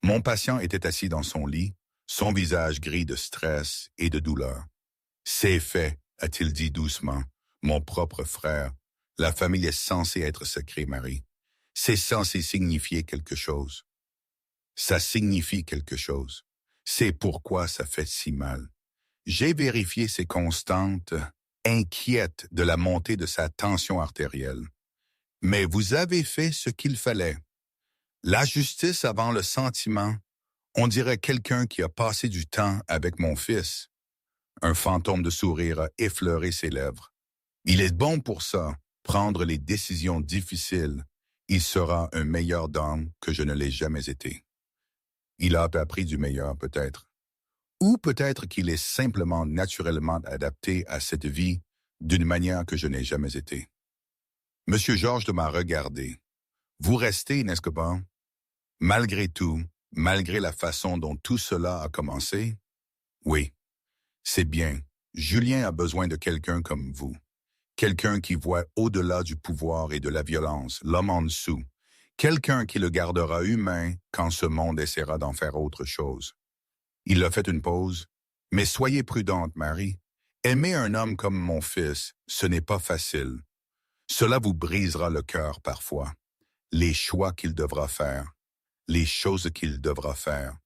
Speaker 1: Mon patient était assis dans son lit, son visage gris de stress et de douleur. « C'est fait », a-t-il dit doucement. « Mon propre frère. La famille est censée être sacrée, Marie. C'est censé signifier quelque chose. Ça signifie quelque chose. C'est pourquoi ça fait si mal. J'ai vérifié ses constantes, inquiètes de la montée de sa tension artérielle. Mais vous avez fait ce qu'il fallait. La justice avant le sentiment, on dirait quelqu'un qui a passé du temps avec mon fils. » Un fantôme de sourire a effleuré ses lèvres. « Il est bon pour ça, prendre les décisions difficiles. Il sera un meilleur homme que je ne l'ai jamais été. » Il a appris du meilleur, peut-être. Ou peut-être qu'il est simplement naturellement adapté à cette vie d'une manière que je n'ai jamais été. Monsieur Georges m'a regardé. « Vous restez, n'est-ce pas? Malgré tout, malgré la façon dont tout cela a commencé? Oui, c'est bien. Julien a besoin de quelqu'un comme vous. Quelqu'un qui voit au-delà du pouvoir et de la violence, l'homme en dessous. Quelqu'un qui le gardera humain quand ce monde essaiera d'en faire autre chose. » Il a fait une pause. « Mais soyez prudente, Marie. Aimer un homme comme mon fils, ce n'est pas facile. Cela vous brisera le cœur parfois. Les choix qu'il devra faire, les choses qu'il devra faire.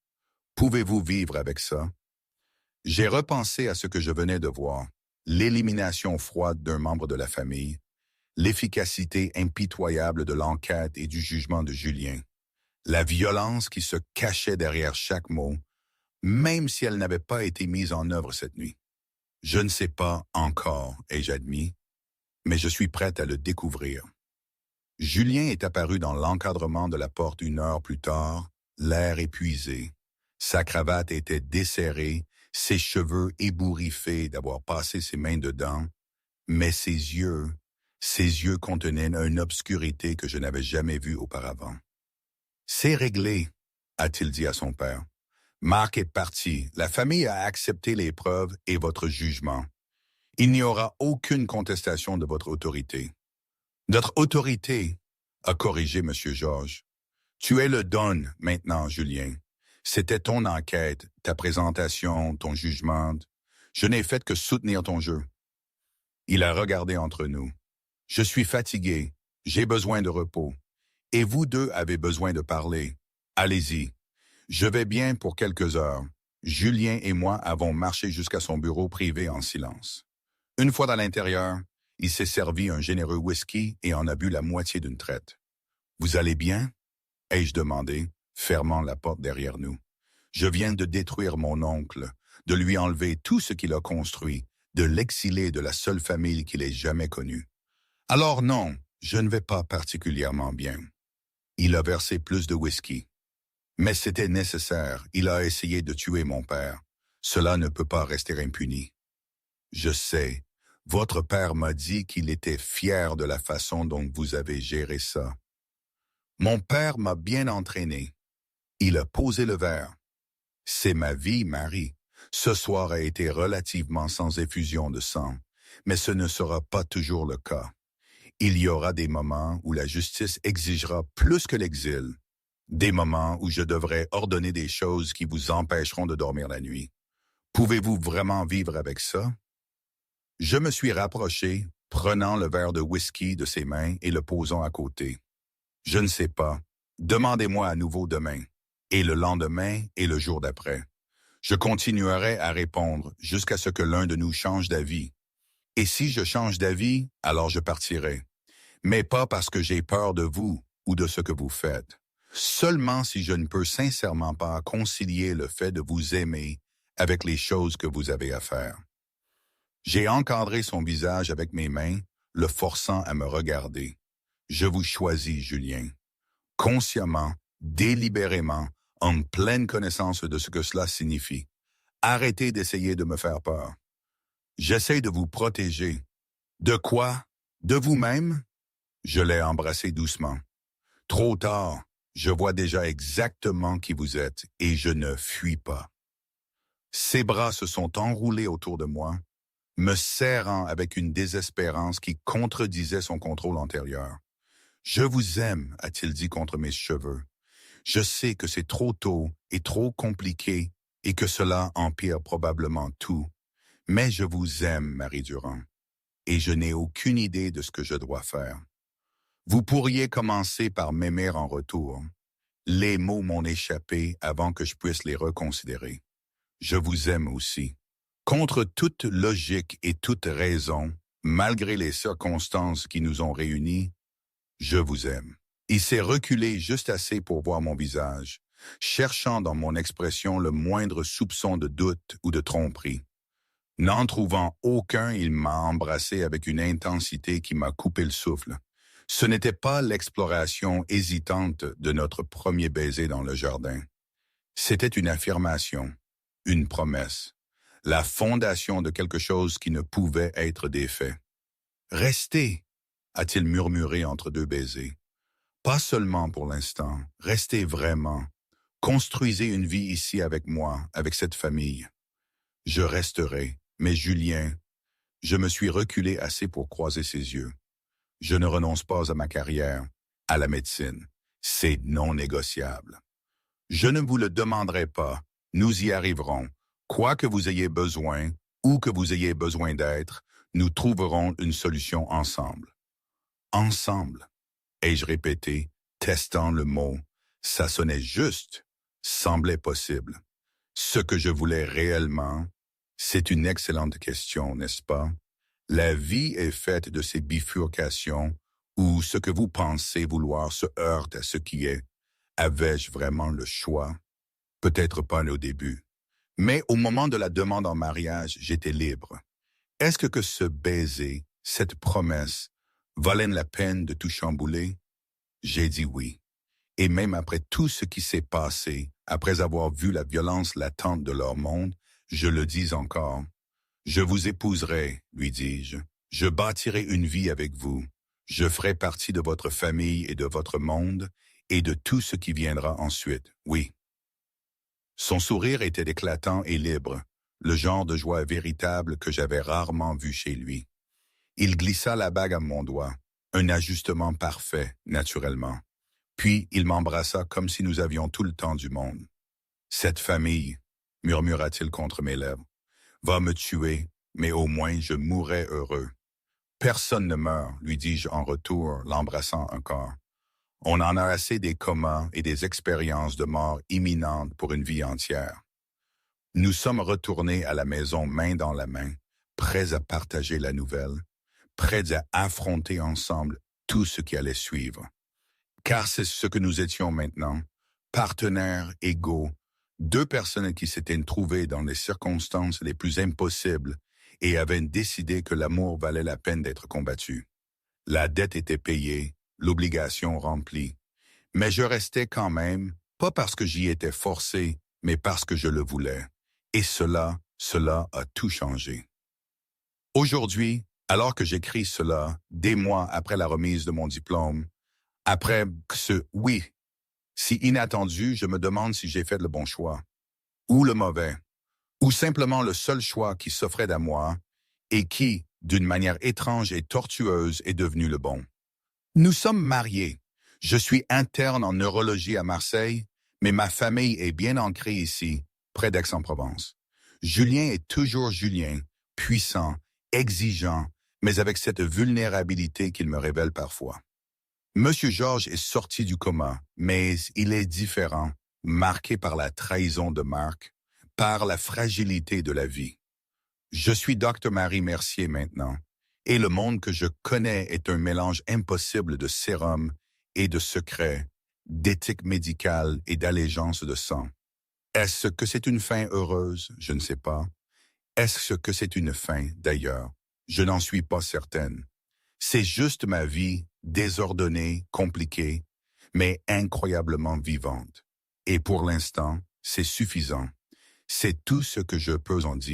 Speaker 1: Pouvez-vous vivre avec ça? » J'ai repensé à ce que je venais de voir, l'élimination froide d'un membre de la famille, l'efficacité impitoyable de l'enquête et du jugement de Julien, la violence qui se cachait derrière chaque mot, même si elle n'avait pas été mise en œuvre cette nuit. Je ne sais pas encore, ai-je admis, mais je suis prête à le découvrir. Julien est apparu dans l'encadrement de la porte 1 heure plus tard, l'air épuisé. Sa cravate était desserrée, ses cheveux ébouriffés d'avoir passé ses mains dedans, mais ses yeux contenaient une obscurité que je n'avais jamais vue auparavant. « C'est réglé », a-t-il dit à son père. « Marc est parti, la famille a accepté les preuves et votre jugement. Il n'y aura aucune contestation de votre autorité. » « Notre autorité, » a corrigé M. Georges. « Tu es le don maintenant, Julien. C'était ton enquête, ta présentation, ton jugement. Je n'ai fait que soutenir ton jeu. » Il a regardé entre nous. « Je suis fatigué, j'ai besoin de repos. Et vous deux avez besoin de parler. Allez-y. Je vais bien pour quelques heures. » Julien et moi avons marché jusqu'à son bureau privé en silence. Une fois dans l'intérieur, il s'est servi un généreux whisky et en a bu la moitié d'une traite. « Vous allez bien? » ai-je demandé, fermant la porte derrière nous. « Je viens de détruire mon oncle, de lui enlever tout ce qu'il a construit, de l'exiler de la seule famille qu'il ait jamais connue. Alors non, je ne vais pas particulièrement bien. » Il a versé plus de whisky. « Mais c'était nécessaire, il a essayé de tuer mon père. Cela ne peut pas rester impuni. » « Je sais. Votre père m'a dit qu'il était fier de la façon dont vous avez géré ça. » Mon père m'a bien entraîné. Il a posé le verre. « C'est ma vie, Marie. Ce soir a été relativement sans effusion de sang, mais ce ne sera pas toujours le cas. Il y aura des moments où la justice exigera plus que l'exil, des moments où je devrai ordonner des choses qui vous empêcheront de dormir la nuit. Pouvez-vous vraiment vivre avec ça? » Je me suis rapproché, prenant le verre de whisky de ses mains et le posant à côté. « Je ne sais pas. Demandez-moi à nouveau demain, et le lendemain et le jour d'après. Je continuerai à répondre jusqu'à ce que l'un de nous change d'avis. Et si je change d'avis, alors je partirai. Mais pas parce que j'ai peur de vous ou de ce que vous faites. Seulement si je ne peux sincèrement pas concilier le fait de vous aimer avec les choses que vous avez à faire. » J'ai encadré son visage avec mes mains, le forçant à me regarder. « Je vous choisis, Julien. Consciemment, délibérément, en pleine connaissance de ce que cela signifie. Arrêtez d'essayer de me faire peur. J'essaie de vous protéger. De quoi? De vous-même? » Je l'ai embrassé doucement. « Trop tard, je vois déjà exactement qui vous êtes et je ne fuis pas. » Ses bras se sont enroulés autour de moi. me serrant avec une désespérance qui contredisait son contrôle antérieur. « Je vous aime », a-t-il dit contre mes cheveux. « Je sais que c'est trop tôt et trop compliqué et que cela empire probablement tout. Mais je vous aime, Marie Durand, et je n'ai aucune idée de ce que je dois faire. Vous pourriez commencer par m'aimer en retour. Les mots m'ont échappé avant que je puisse les reconsidérer. Je vous aime aussi. Contre toute logique et toute raison, malgré les circonstances qui nous ont réunis, je vous aime. » Il s'est reculé juste assez pour voir mon visage, cherchant dans mon expression le moindre soupçon de doute ou de tromperie. N'en trouvant aucun, il m'a embrassé avec une intensité qui m'a coupé le souffle. Ce n'était pas l'exploration hésitante de notre premier baiser dans le jardin. C'était une affirmation, une promesse, la fondation de quelque chose qui ne pouvait être défait. « Restez », a-t-il murmuré entre deux baisers. « Pas seulement pour l'instant, restez vraiment. Construisez une vie ici avec moi, avec cette famille. » Je resterai, mais Julien, je me suis reculé assez pour croiser ses yeux. Je ne renonce pas à ma carrière, à la médecine. C'est non négociable. Je ne vous le demanderai pas. Nous y arriverons. Quoi que vous ayez besoin, ou que vous ayez besoin d'être, nous trouverons une solution ensemble. Ensemble, ai-je répété, testant le mot. Ça sonnait juste, semblait possible. Ce que je voulais réellement, c'est une excellente question, n'est-ce pas? La vie est faite de ces bifurcations où ce que vous pensez vouloir se heurte à ce qui est. Avais-je vraiment le choix? Peut-être pas au début. Mais au moment de la demande en mariage, j'étais libre. Est-ce que ce baiser, cette promesse, valait la peine de tout chambouler? J'ai dit oui. Et même après tout ce qui s'est passé, après avoir vu la violence latente de leur monde, je le dis encore. Je vous épouserai, lui dis-je. Je bâtirai une vie avec vous. Je ferai partie de votre famille et de votre monde et de tout ce qui viendra ensuite, oui. Son sourire était éclatant et libre, le genre de joie véritable que j'avais rarement vu chez lui. Il glissa la bague à mon doigt, un ajustement parfait, naturellement. Puis il m'embrassa comme si nous avions tout le temps du monde. « Cette famille, » murmura-t-il contre mes lèvres, « va me tuer, mais au moins je mourrai heureux. »« Personne ne meurt, » lui dis-je en retour, l'embrassant encore. « On en a assez des comas et des expériences de mort imminentes pour une vie entière. » Nous sommes retournés à la maison main dans la main, prêts à partager la nouvelle, prêts à affronter ensemble tout ce qui allait suivre. Car c'est ce que nous étions maintenant, partenaires égaux, deux personnes qui s'étaient trouvées dans les circonstances les plus impossibles et avaient décidé que l'amour valait la peine d'être combattu. La dette était payée, l'obligation remplie. Mais je restais quand même, pas parce que j'y étais forcé, mais parce que je le voulais. Et cela a tout changé. Aujourd'hui, alors que j'écris cela, des mois après la remise de mon diplôme, après ce « oui », si inattendu, je me demande si j'ai fait le bon choix, ou le mauvais, ou simplement le seul choix qui s'offrait à moi et qui, d'une manière étrange et tortueuse, est devenu le bon. Nous sommes mariés. Je suis interne en neurologie à Marseille, mais ma famille est bien ancrée ici, près d'Aix-en-Provence. Julien est toujours Julien, puissant, exigeant, mais avec cette vulnérabilité qu'il me révèle parfois. Monsieur Georges est sorti du coma, mais il est différent, marqué par la trahison de Marc, par la fragilité de la vie. Je suis Dr Marie Mercier maintenant, et le monde que je connais est un mélange impossible de sérum et de secrets, d'éthique médicale et d'allégeance de sang. Est-ce que c'est une fin heureuse? Je ne sais pas. Est-ce que c'est une fin, d'ailleurs? Je n'en suis pas certaine. C'est juste ma vie, désordonnée, compliquée, mais incroyablement vivante. Et pour l'instant, c'est suffisant. C'est tout ce que je peux en dire.